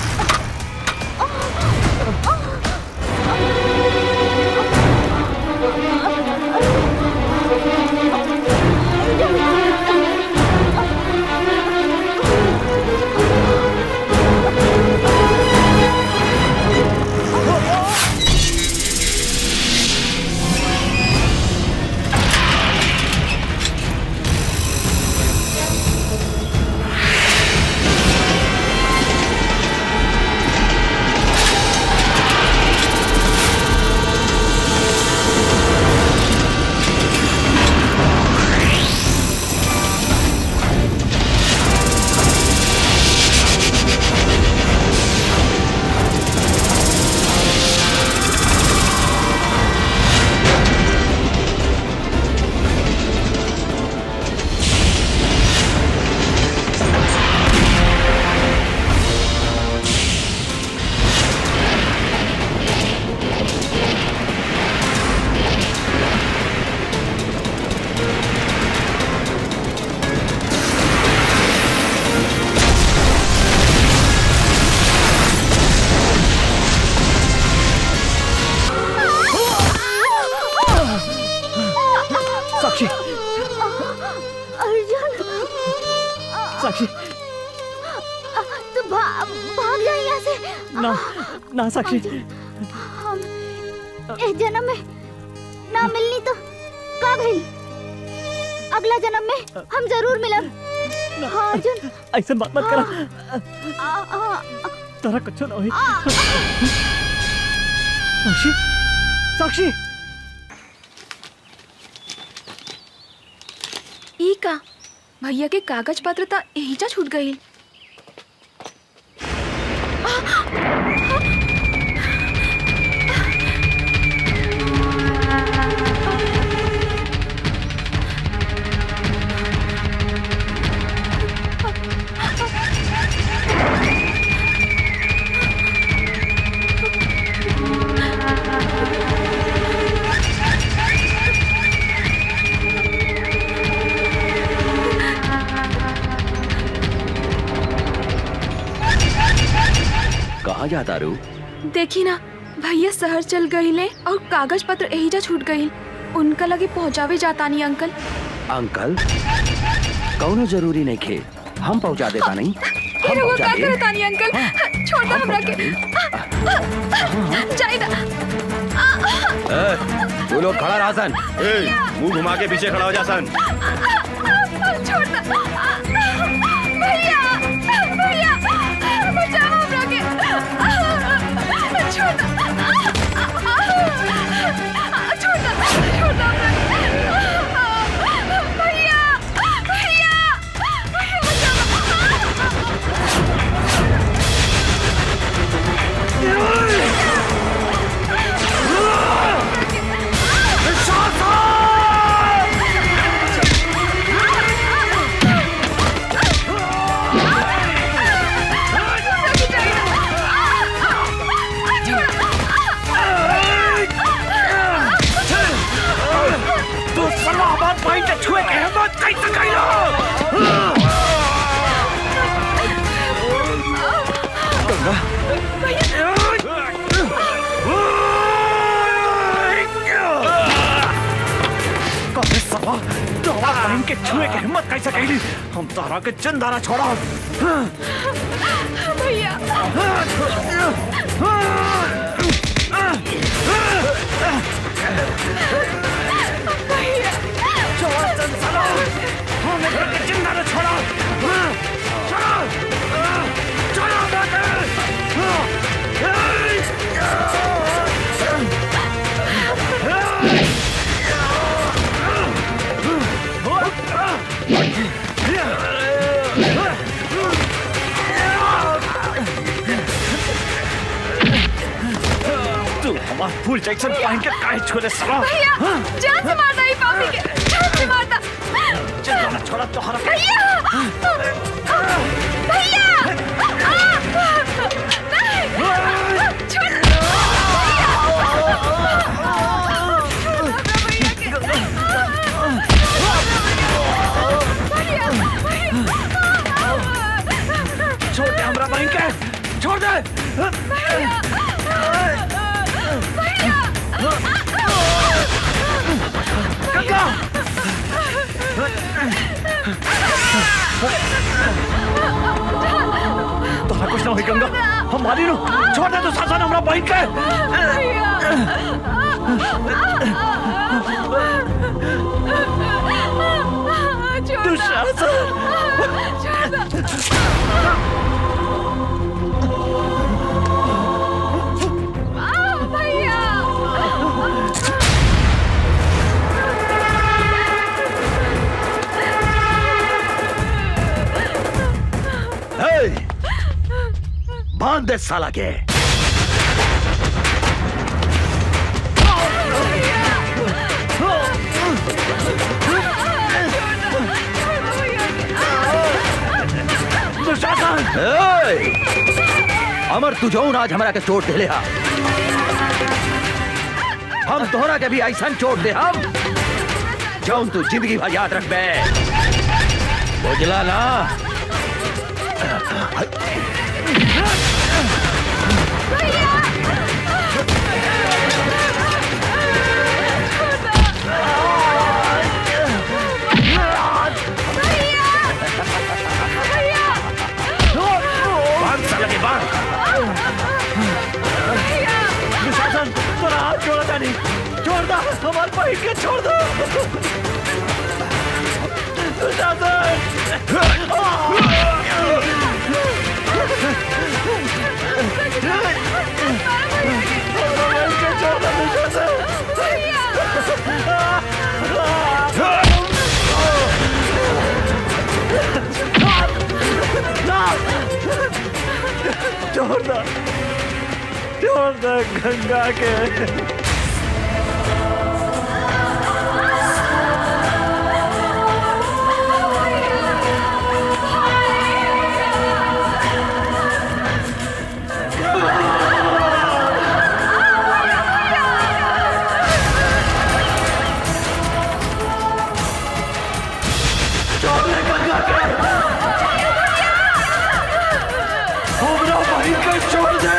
साक्षी, तू भाग जा यहाँ से। ना ना साक्षी, हम इस जन्म में ना मिलनी तो का भइल, अगला जन्म में हम जरूर मिलब। हाँ अर्जुन, ऐसा बात मत करा। तारा कुछ ना होई। साक्षी, साक्षी, ई का भैया के कागज पत्र तो एहिजा छूट गई। कहाँ जाता रू? देखी ना भैया शहर चल गईले और कागज पत्र एहिजा छूट गई। उनका लगे पहुँचावे जाता नहीं अंकल। अंकल कौनो जरूरी नहीं खे, हम पहुँचा देता नहीं। फिर वो का करता नहीं अंकल, छोड़ दो हमरा के। जाइदा। तू लोग खड़ा रहा सन। मुंह घुमा के पीछे खड़ा हो जा सन। छोड़ दो। भैया भैया बचाओ हमरा के। छोड़ दो। छोड़ दो हमरा के। भैया भैया के छुए के हिम्मत कैसे कैली? हम तारा के चंदारा छोड़ा। भैया छोड़ा चंदारा, हमें घर के चंदारा छोड़ा। तू हमारा फूल जैक्सन पहन के काहे छोड़े सला? भैया जान से मारता ही पापी के, जान से मारता। चंदारा छोड़ा तो हरा। भैया भैया छोड़ दे हमरा बहन के, छोड़ दे। गंगा तोरा कुछ ना होई गंगा, हम मारी नु। छोड़ दे तू शासन हमरा बहन के। तू शासन बांध दे साला के। अमर तू जौन आज हमरा के चोट दे हा, हम तोहरा के भी ऐसा चोट दे हम जौन तू जिंदगी भर याद रखबे, बुझला ना? छोड़ दो नहीं, छोड़ दो हमारे भाई के, छोड़ दो। छोड़ दे गंगा के। छोड़ दे।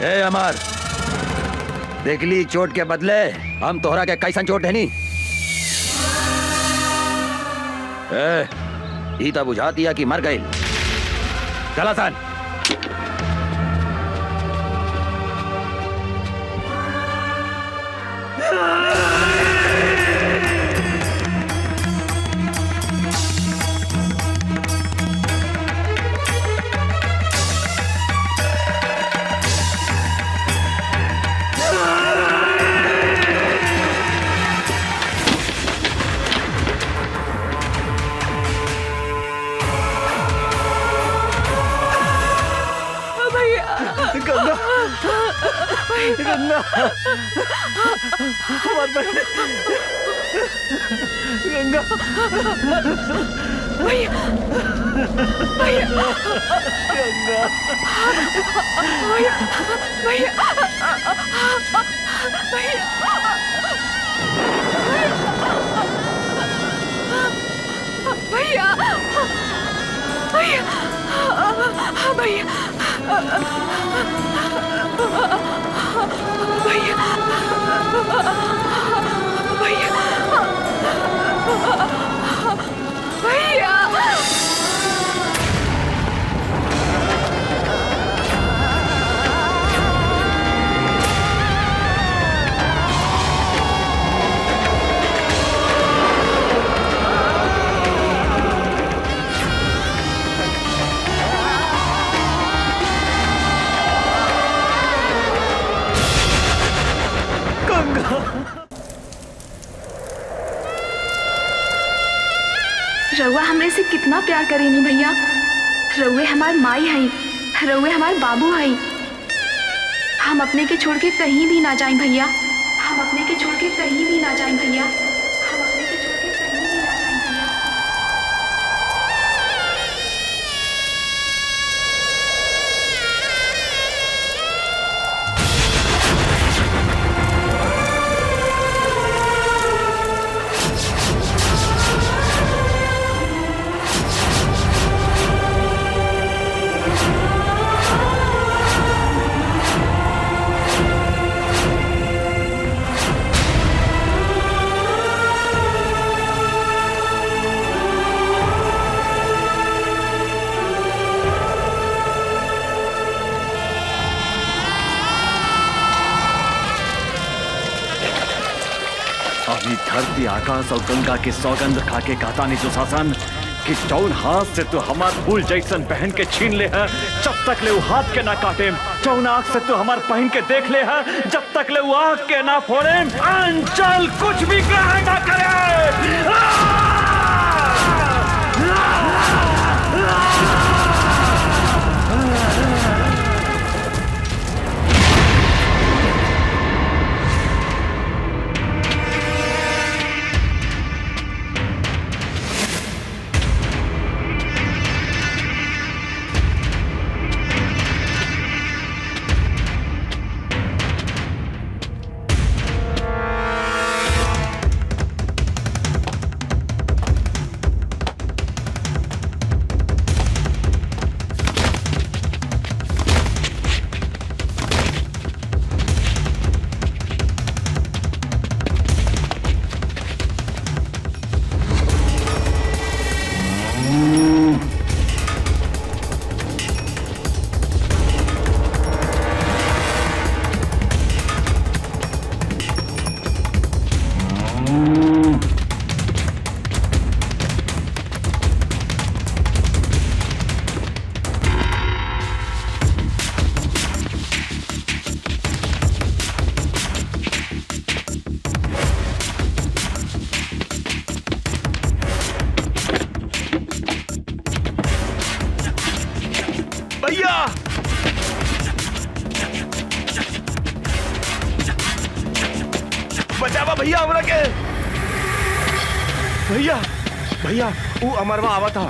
ए अमर, देख ली चोट के बदले हम तोहरा के कैसन चोट है नी। ई तो बुझा दिया कि मर गई। चला सन। गंगा, गंगा, हमार बहन, गंगा, भैया, भैया, गंगा, भैया, भैया, भैया, भैया, भैया, भैया, भैया, रउआ हमरे से कितना प्यार करेनी भैया। रउए हमार माई हई, रउए हमार बाबू हई। हम अपने के छोड़ के कहीं भी ना जाएं भैया। हम अपने के छोड़ के कहीं भी ना जाएं भैया। हम अपने के छोड़ के कहीं भी ना जाएं भैया। अभी धरती आकाश और गंगा के सौगंध खा के कहता नहीं दुशासन कि जौन हाथ से तू हमार फूल जैसन पहन के छीन ले है, जब तक ले वो हाथ के ना काटे। जौन आँख से तू हमार पहन के देख ले है, जब तक ले वो आँख के ना फोड़े। अंचल कुछ भी ग्रहण ना करे। बचावा भैया हमरा के। भैया भैया वो अमरवा आवा था।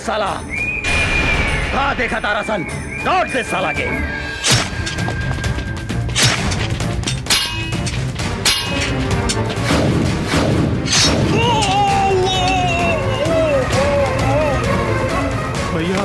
साला कहाँ देखा तारा सन, लौट दे साला के। भैया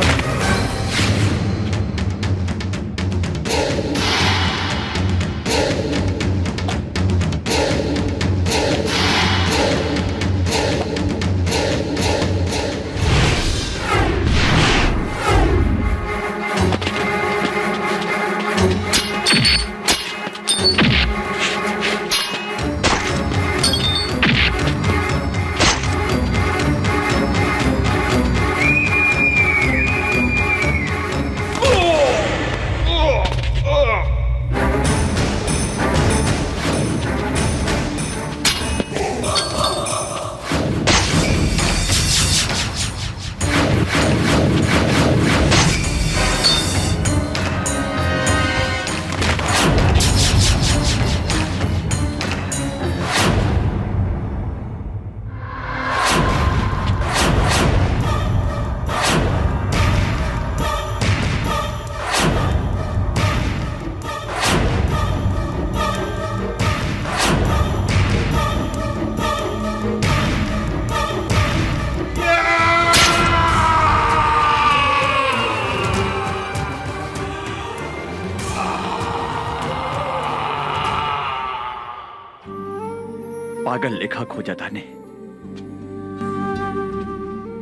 पागल लेखा खोजा थाने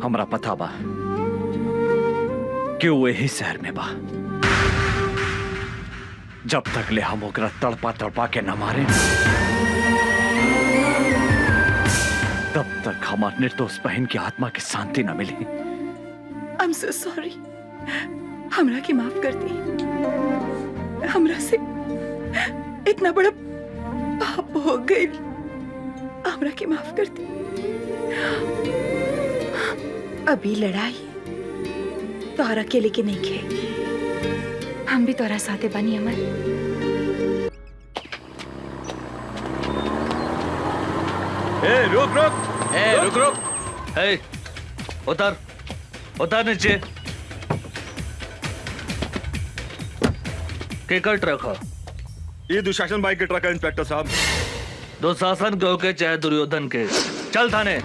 हमरा पता बा कि वो यही शहर में बा। जब तक ले हम ओकरा तड़पा तड़पा के न मारे तब तक हमार निर्दोष बहन की आत्मा की शांति न मिली। I'm so sorry। हमरा की माफ कर दी। हमरा से इतना बड़ा पाप हो गई। हमरा की माफ कर दी। अभी लड़ाई तोहरा अकेले के नहीं खे, हम भी तोहरा साथे बानी अमर। रुक रुक रुक। उतर उतर नीचे। केकर ट्रक है? ये दुशासन भाई के ट्रक है इंस्पेक्टर साहब। दुशासन के चाहे दुर्योधन के, चल थाने।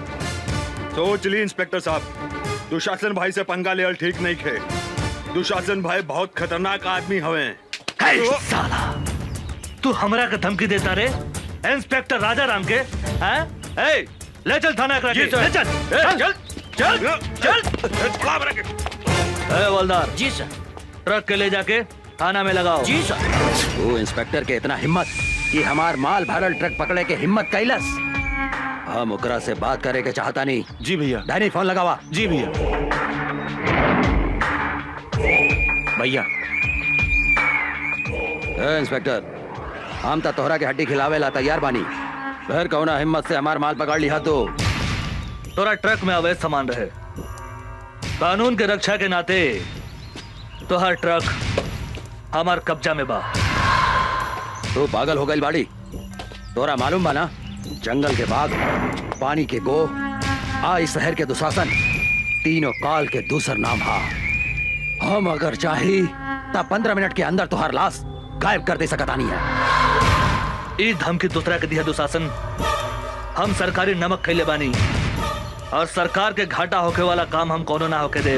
सोच ली इंस्पेक्टर साहब, दुशासन भाई से पंगा ले ठीक नहीं खे। दुशासन भाई बहुत खतरनाक आदमी हवे। साला तू हमरा के धमकी देता रे इंस्पेक्टर राजा राम के? हैं? ले चल थाना ले चल चल चल चल चल। हवलदार जी सर। ट्रक के ले जाके थाना में लगाओ। जी सर। वो इंस्पेक्टर के इतना हिम्मत कि हमार माल भरल ट्रक पकड़े के हिम्मत कैलस। हम ओकरा से बात करे के चाहता नहीं। जी भैया। डैनी फोन लगावा। जी भैया। भैया इंस्पेक्टर, हम तो तोहरा के हड्डी खिलावे ला तैयार बानी। फिर कौना हिम्मत से हमार माल पकड़ लिया तो? तोरा ट्रक में अवैध सामान रहे, कानून के रक्षा के नाते तो हर ट्रक हमार कब्जा में बा। तू पागल हो गई बाड़ी? तोरा मालूम बा ना, जंगल के बाघ, पानी के गो, इस शहर के दुशासन, तीनों काल के दूसर नाम हा। हम अगर चाही तब 15 मिनट के अंदर तुहार लाश गायब कर दे सकता नहीं है। ई धमकी दूसरा के दिया दुशासन हम सरकारी नमक खैले बानी और सरकार के घाटा होके वाला काम हम कोनो ना होके दे।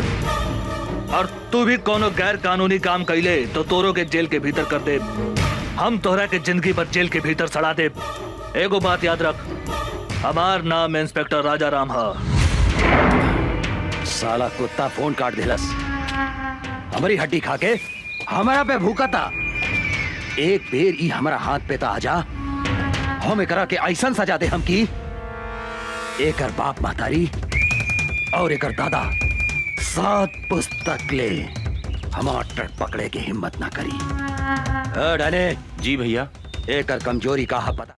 और तू भी कोनो गैर कानूनी काम कैले तो तोरो के जेल के भीतर कर दे। हम तोहरा के जिंदगी भर जेल के भीतर सड़ा दे। एगो बात याद रख, हमार नाम इंस्पेक्टर राजा राम है। साला कुत्ता फोन काट दिलस, हमारी हड्डी खा के हमारा पे भूखा था। एक बेर ई हमारा हाथ पे ता आजा, हम एकरा के ऐसन सजा दे हम की एकर बाप महतारी और एकर दादा 7 पुस्तक ले हमार ट्रक पकड़े के हिम्मत ना करी। डाले जी भैया। एकर कमजोरी का पता।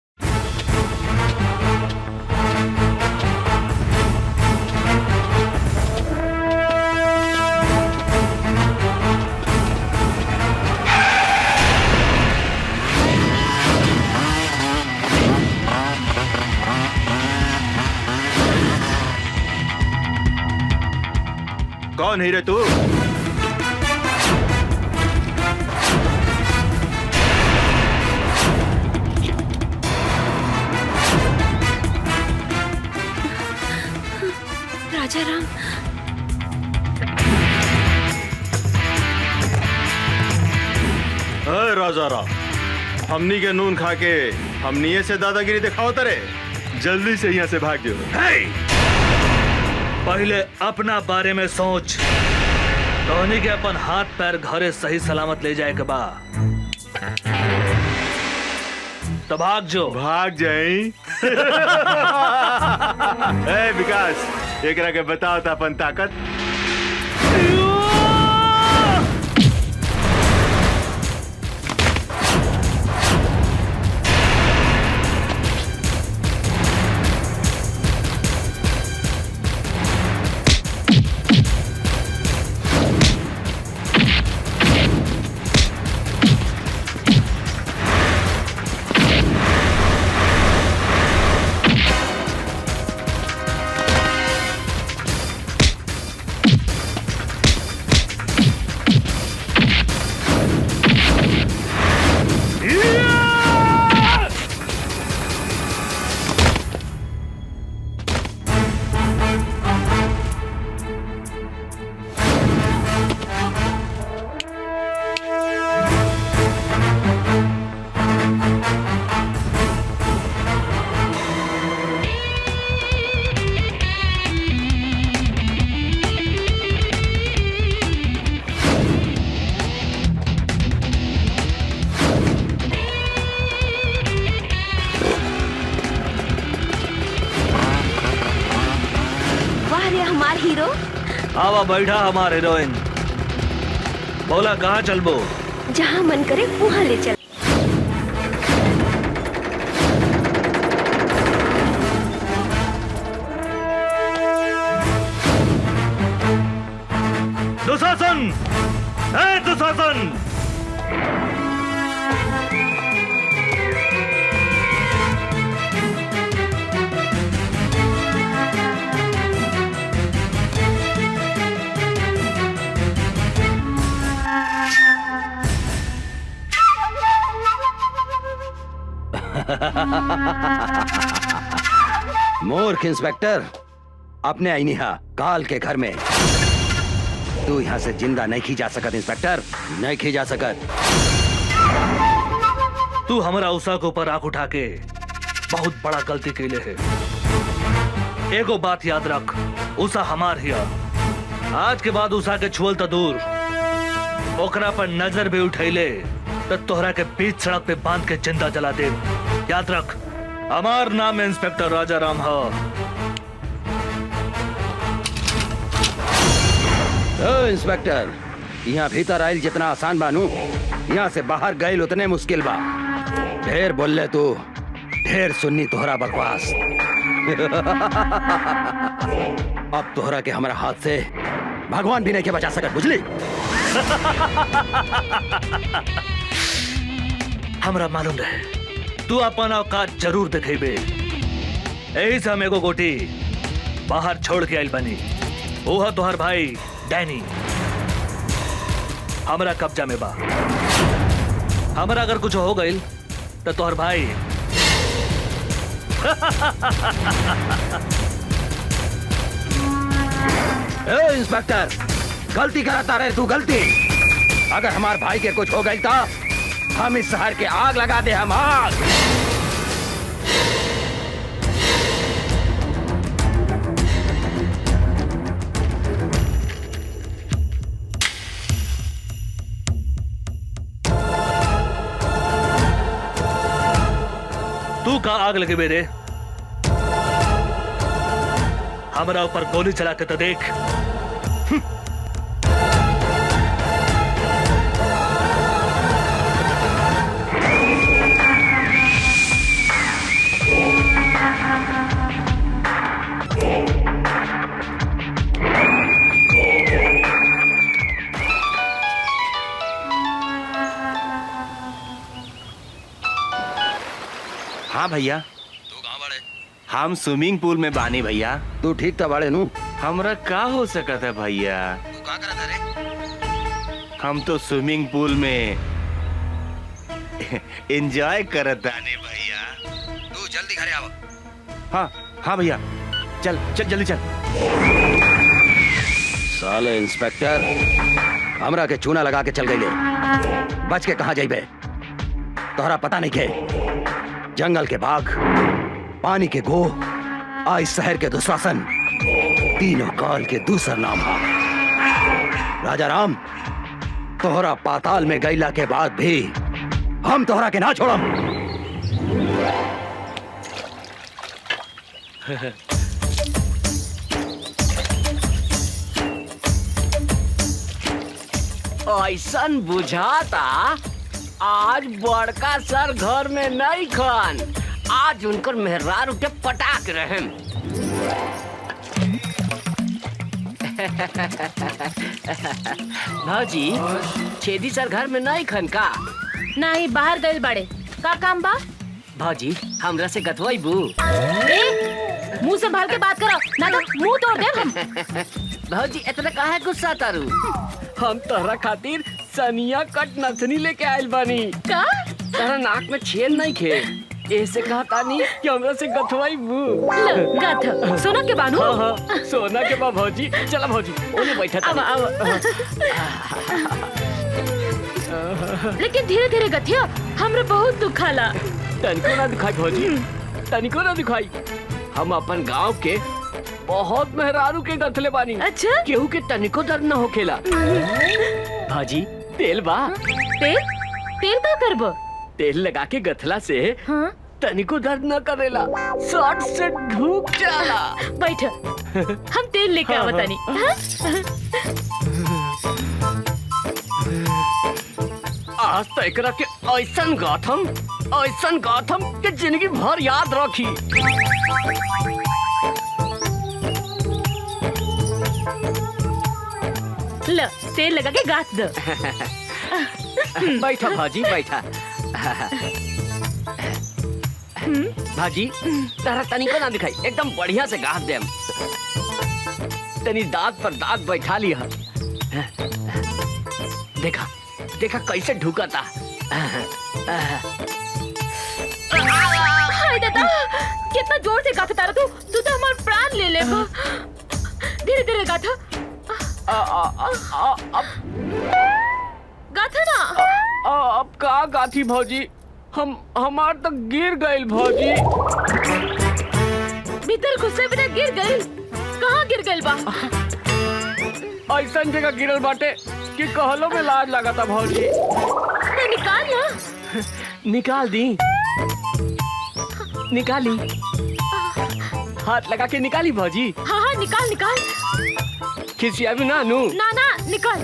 कौन है रे तू? राजा राम, राजा राम, हमनी के नून खा के हमनी से दादागिरी दिखाओ तरे। जल्दी से यहाँ से भाग जाओ। पहले अपना बारे में सोच। धोनी के अपन हाथ पैर घरे सही सलामत ले जाए के बा तो भाग जो। भाग जाई। ए विकास, एकरा के बताओ था अपन ताकत। आवा बैठा हमार हीरोइन। बोला कहाँ चलबो? जहाँ मन करे वहाँ ले चल। दुशासन, दुशासन, मूर्ख इंस्पेक्टर, अपने आईनिहा काल के घर में तू यहाँ से जिंदा नहीं खींचा सकत। इंस्पेक्टर, नहीं खींचा सकत। तू हमारा उषा के ऊपर आंख उठा के बहुत बड़ा गलती कैले है। एगो बात याद रख, उषा हमार हिया। आज के बाद उषा के छुअल तो दूर, ओकरा पर नजर भी उठैले तो तोहरा के बीच सड़क पे बांध के जिंदा जला दे। याद रख, हमार नाम इंस्पेक्टर राजा राम है। इंस्पेक्टर, यहाँ भीतर आयल जितना आसान बानू, यहाँ से बाहर गए उतने मुश्किल बा। ढेर बोले तू, ढेर सुन्नी तोहरा बकवास। अब तोहरा के हमारा हाथ से भगवान भी नहीं के बचा सकत, बुझली? हमरा मालूम रहे तू अपन औकात जरूर दिखेबे। यही से हम एगो गोटी बाहर छोड़ के आइल बनी। वो है तोहर भाई डैनी, हमरा कब्जा में बा। हमरा अगर कुछ हो गई तो तोहर भाई ए इंस्पेक्टर, गलती कराता रहे तू, गलती। अगर हमार भाई के कुछ हो गई था, हम इस शहर के आग लगा दे, हम आग। तू का आग लगे मेरे? हमारा ऊपर गोली चला के तो देख। हाँ भैया, तू कहाँ बड़े? हम स्विमिंग पूल में बानी भैया। तू ठीक था बड़े नू? हमरा का हो सकता है भैया? तू कहाँ करा था रे? हम तो स्विमिंग पूल में एंजॉय करत आने भैया। तू जल्दी घरे आओ। हाँ हाँ भैया, चल चल जल्दी चल। साले इंस्पेक्टर, हमरा के चूना लगा के चल गई ले। बच के कहाँ जाइबे? तोहरा पता नहीं के जंगल के बाघ, पानी के गो, इस शहर के दुशासन, तीनों काल के दूसरा नाम है। राजा राम, तोहरा पाताल में गईला के बाद भी हम तोहरा के ना छोड़म। ऐसन बुझाता आज बड़का सर घर में नहीं खन, आज उनकर मेहरार उठे पटाक रहे। भाजी, छेदी सर घर में नहीं खन का? नहीं, बाहर गए बड़े। का काम बा? भाजी, हमरा से गथवाई बू। मुंह संभाल के बात करो, ना तो मुंह तोड़ दे हम। भाजी, इतना काहे गुस्सा तारू? हम तोहरा खातिर सनिया कट नथनी लेके आयल बानी। का? तोहरा नाक में छेद नहीं खे, ऐसे कहा तानी कि हमरा से गथवाई बू। गथ सोना के बानू? हाँ हाँ, सोना के बा भौजी। चला भौजी, ओने बैठा था। लेकिन धीरे धीरे गथिया, हमरा बहुत दुखाला। तनिको ना दिखाई भौजी, तनिको ना दिखाई। हम अपन गांव के बहुत मेहरारू के गथले बानी। अच्छा? केहू के तनिको दर्द न होखेला। भाजी, तेल बा? तेल? तेल का करबो? तेल लगा के गथला से हाँ? तनिको दर्द न करेला, शॉर्ट से ढूक जाला। बैठ, हम तेल लेके हाँ, आवतानी। आज तो एकरा के ऐसन गाथम के जिंदगी भर याद रखी। ल, तेल लगा के गाथ दो। बैठा भाजी, बैठा। भाजी, तारा तनिको ना दिखाई, एकदम बढ़िया से गाथ देम। तनी दाग पर दाग बैठा लिया। देखा देखा कैसे ढुकता। हाय दादा, कितना जोर से गाथा तारा तू तो हमारा प्राण ले लेगा। धीरे धीरे गाथा। गाथा ना। अब का गाथी भौजी, हमार तो गिर गइल भौजी। भीतर घुसे बिना गिर गइल? कहाँ गिर गइल बा? ऐसन जगह गिरल बाटे कि कहलो में लाज लगाता भौजी। तो निकाल ना। निकाल दी, निकाली। हाथ लगा के निकाली भौजी। हाँ हाँ, निकाल निकाल। खिसिया भी ना नू। ना ना, निकाल।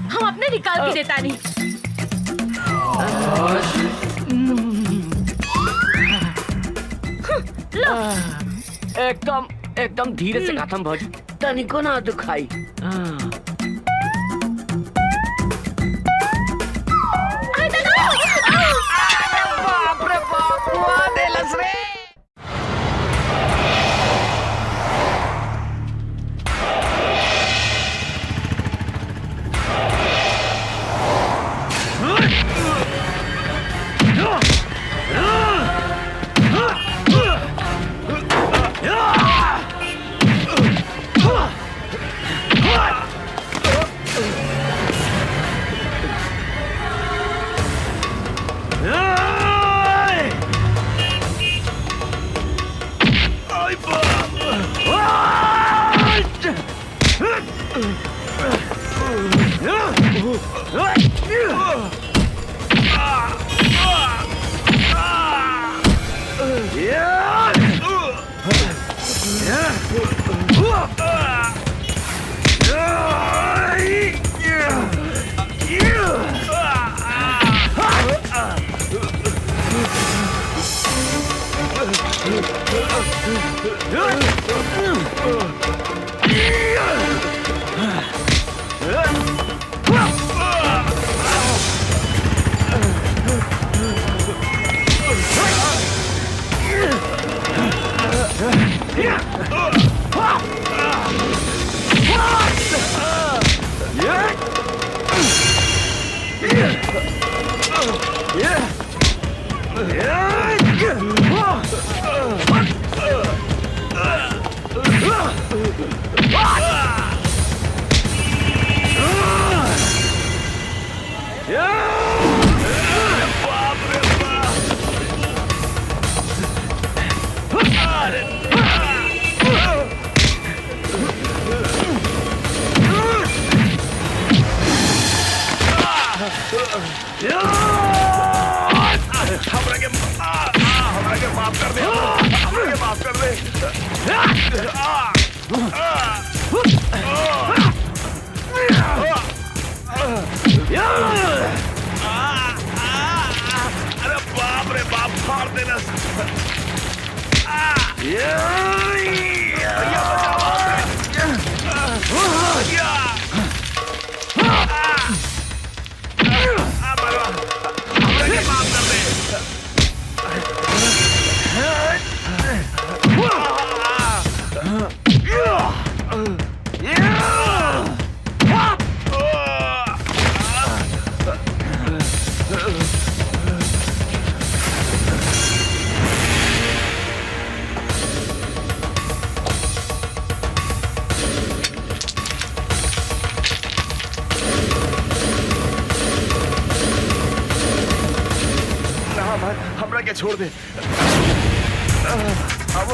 हम अपने निकाल के देता नहीं। लो। एकदम धीरे से गाथम भौजी, तनिको ना दुखाई। बाप रे बाप, हुआ देलस रे। हमरा के छोड़ दे। अब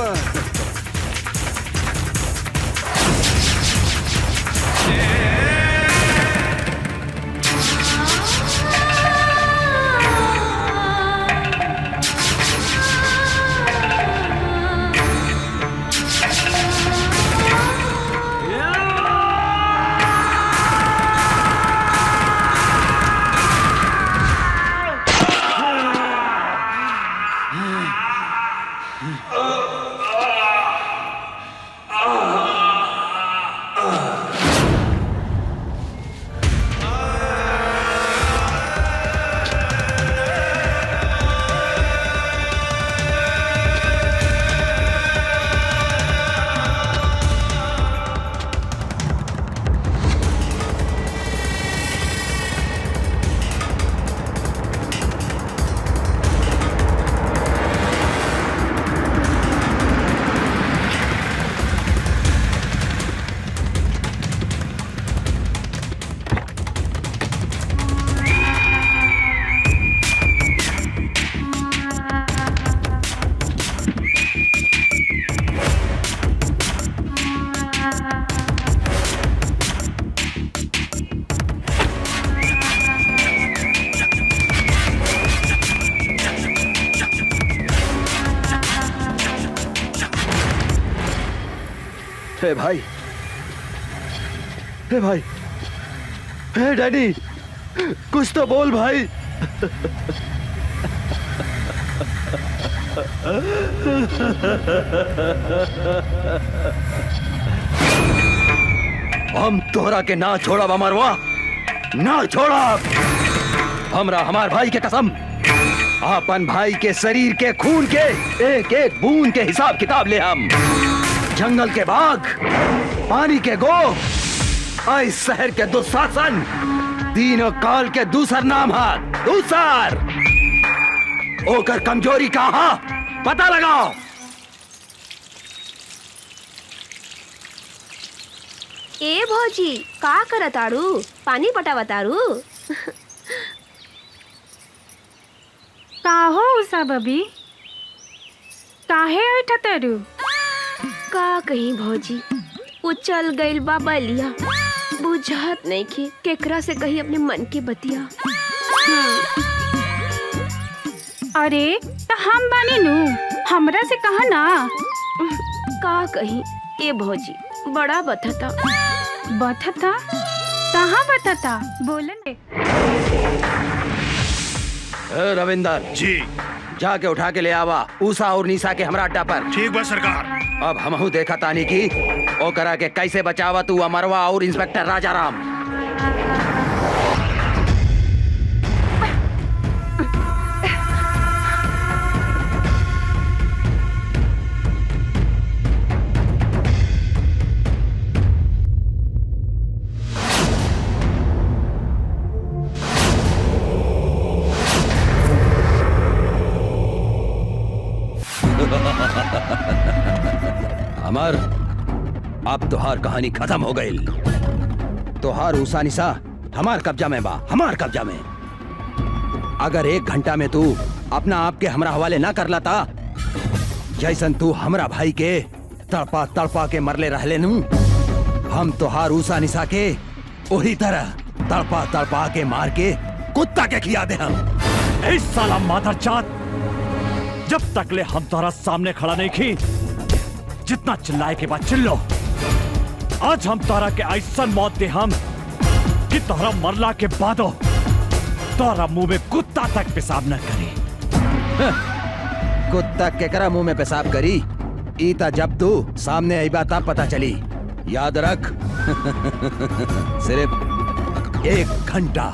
हे भाई, हे भाई, हे डैडी, कुछ तो बोल भाई। हम तोहरा के ना छोड़ा अमरवा, ना छोड़ा। हमरा हमार भाई के कसम, अपन भाई के शरीर के खून के एक एक बूंद के हिसाब किताब ले हम। जंगल के बाघ, पानी के गो, इस शहर के दुशासन, तीनों काल के दूसर नाम है दूसर। ओकर कमजोरी कहा पता लगाओ। ए भौजी का करताड़ू? पानी पटावताड़ू? का हो उषा बबी, काहे उठतरू? का कहीं भौजी, वो चल गइल बा बलिया, बुझात नहीं की केकरा से कही अपने मन के बतिया। अरे तो हम बानी नू, हमरा से कहा ना। का कहीं ए भौजी बड़ा बथता। बथता कहाँ बथता बोले ने। रविंदर जी जाके उठा के ले आवा ऊषा और निशा के हमरा अड्डा पर। ठीक बा सरकार। अब हमहू देखा तानी की ओ करा के कैसे बचावा तू अमरवा और इंस्पेक्टर राजाराम। अमर अब तुहार कहानी खत्म हो गई। तुहार ऊषा निशा हमार कब्जा में बा, हमार कब्जा में। अगर 1 घंटा में तू अपना आप के हमरा हवाले ना कर लाता जैसन तू हमरा भाई के तड़पा तड़पा के मरले रहले नू, हम तुहार ऊषा निशा के वही तरह तड़पा तड़पा के मार के कुत्ता के खिया दे हम। इस साला मादर जात, जब तक ले हम तुम्हारा सामने खड़ा नहीं की, जितना चिल्लाए के बाद चिल्लो। आज हम तोरा के ऐसा मौत दे हम कि तोरा मरला के बादो तोरा मुंह में कुत्ता तक पेशाब न करी। कुत्ता केकरा मुंह में पेशाब करी ईता जब तू सामने आई बात पता चली। याद रख सिर्फ 1 घंटा।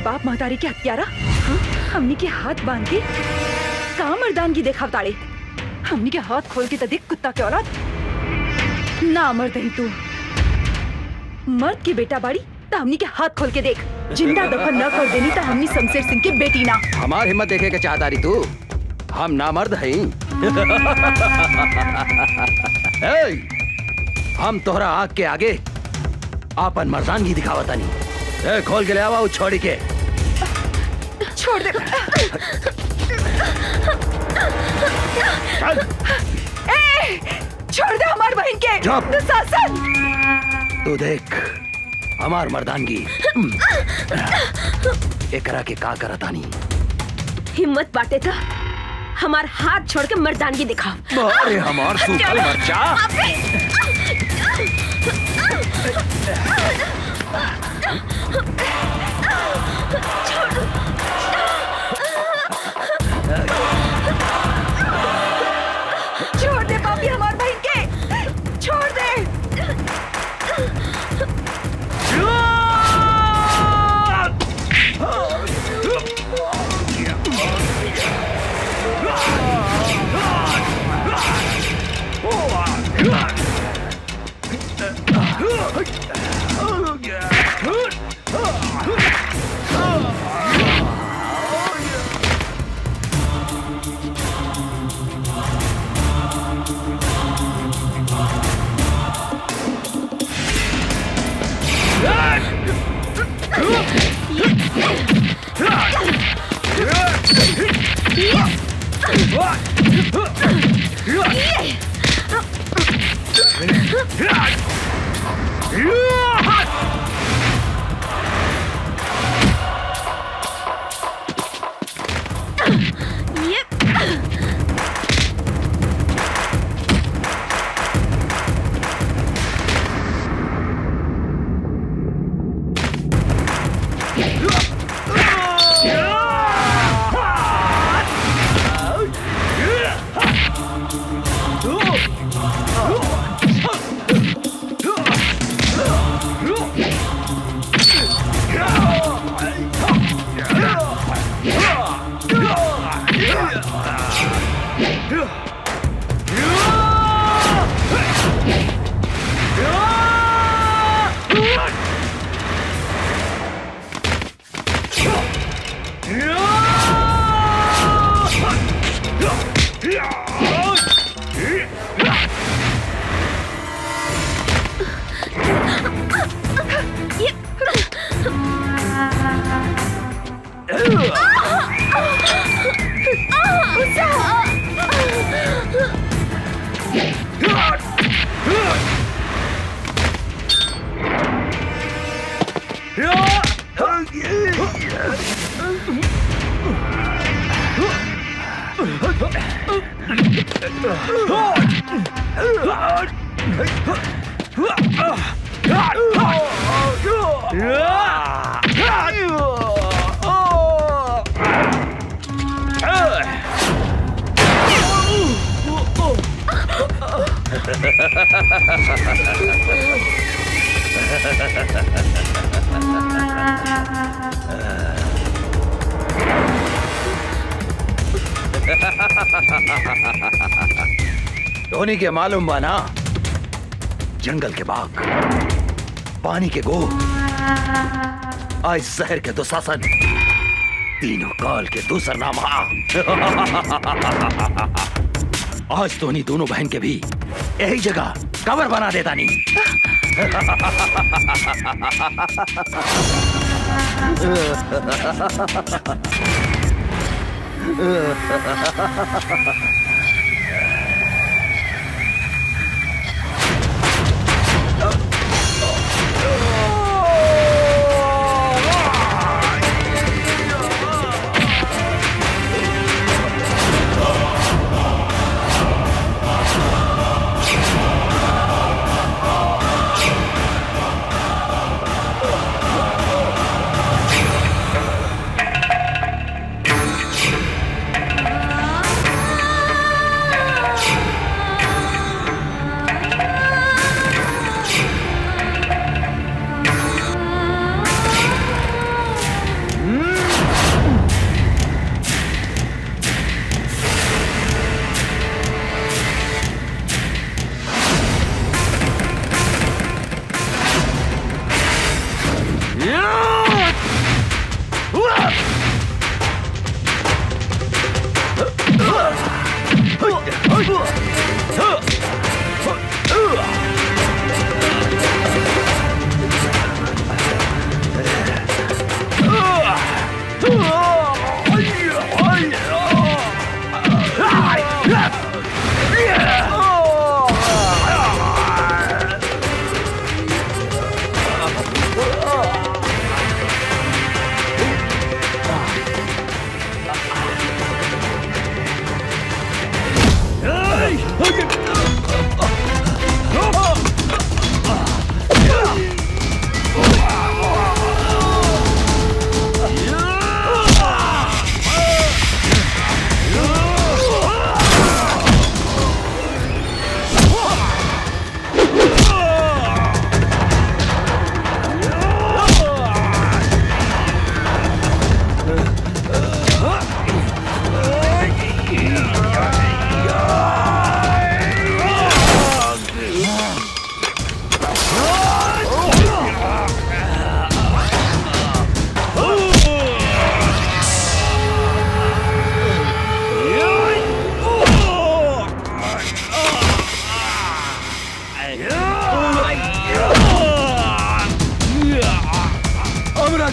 बाप महतारी के हत्यारा हमनी के हाथ बांध के का मर्दानगी देखा ताड़े। हमनी के हाथ खोल के देख कुत्ता के औलाद ना मर्द ही तू मर्द की बेटा बाड़ी तो हमनी के हाथ खोल के देख। जिंदा दफन न कर देनी तो हमनी शमशेर सिंह की बेटी ना। हमार हिम्मत देखे के चाहता रही तू, हम नामर्द हैं। हम तोहरा आग के आगे आपन मर्दानगी दिखावता नहीं। खोल के ले आवा छोड़ी के। छोड़ दे। छोड़ दे हमार बहन के। दुशासन तू देख हमार मर्दानगी एकरा के का करता नहीं। हिम्मत बाटे था हमार हाथ छोड़ के मर्दानगी दिखाओ। अरे हमार सूखल बच्चा। छोड़ दे पापी हमार बहन के। छोड़ दे। धोनी के मालूम बना, जंगल के बाघ, पानी के गो, आज शहर के दुशासन, तीनों काल के दूसर नाम। आज धोनी दोनों बहन के भी यही जगह कवर बना देता नहीं।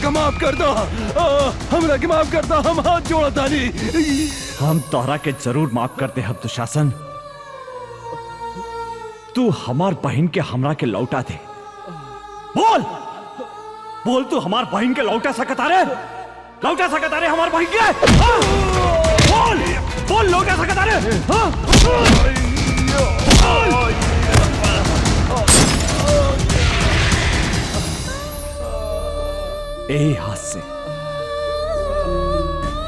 माफ कर दो, हमरा के माफ कर दो, हम हाथ जोड़ा तानी। हम तोहरा के जरूर माफ करते हैं दुशासन। तू हमार बहन के हमरा के लौटा दे। बोल बोल, तू हमार बहन के लौटा सकता रे? लौटा सकता रे हमार बहन के? हाँ? बोल बोल, लौटा सकता रे? हाँ? यही हाथ से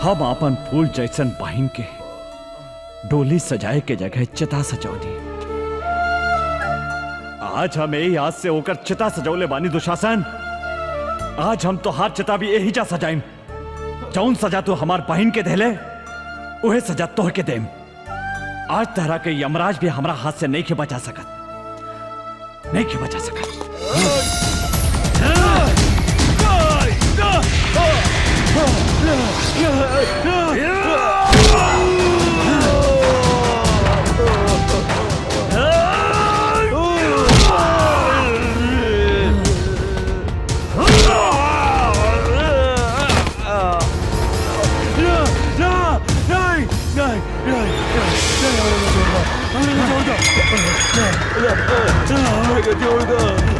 हम अपन फूल जैसन बहन के डोली सजाए के जगह चिता सजौली। आज हम यही हाथ से होकर चिता सजौले बानी दुशासन। आज हम तो हाथ चिता भी यही जा सजाइम। जौन सजा तू हमार बहन के देले उहे सजा तोह के देम। आज तरह के यमराज भी हमरा हाथ से नहीं के बचा सकत, नहीं के बचा सकत।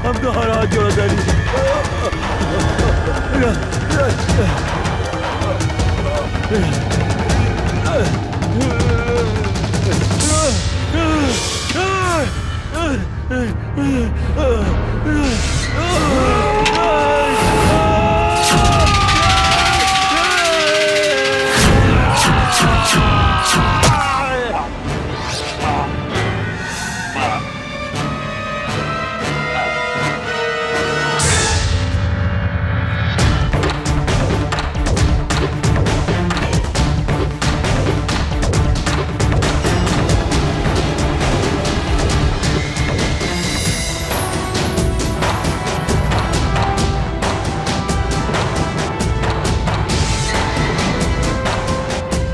हम तो हर हाथ जोड़ा था। Ah!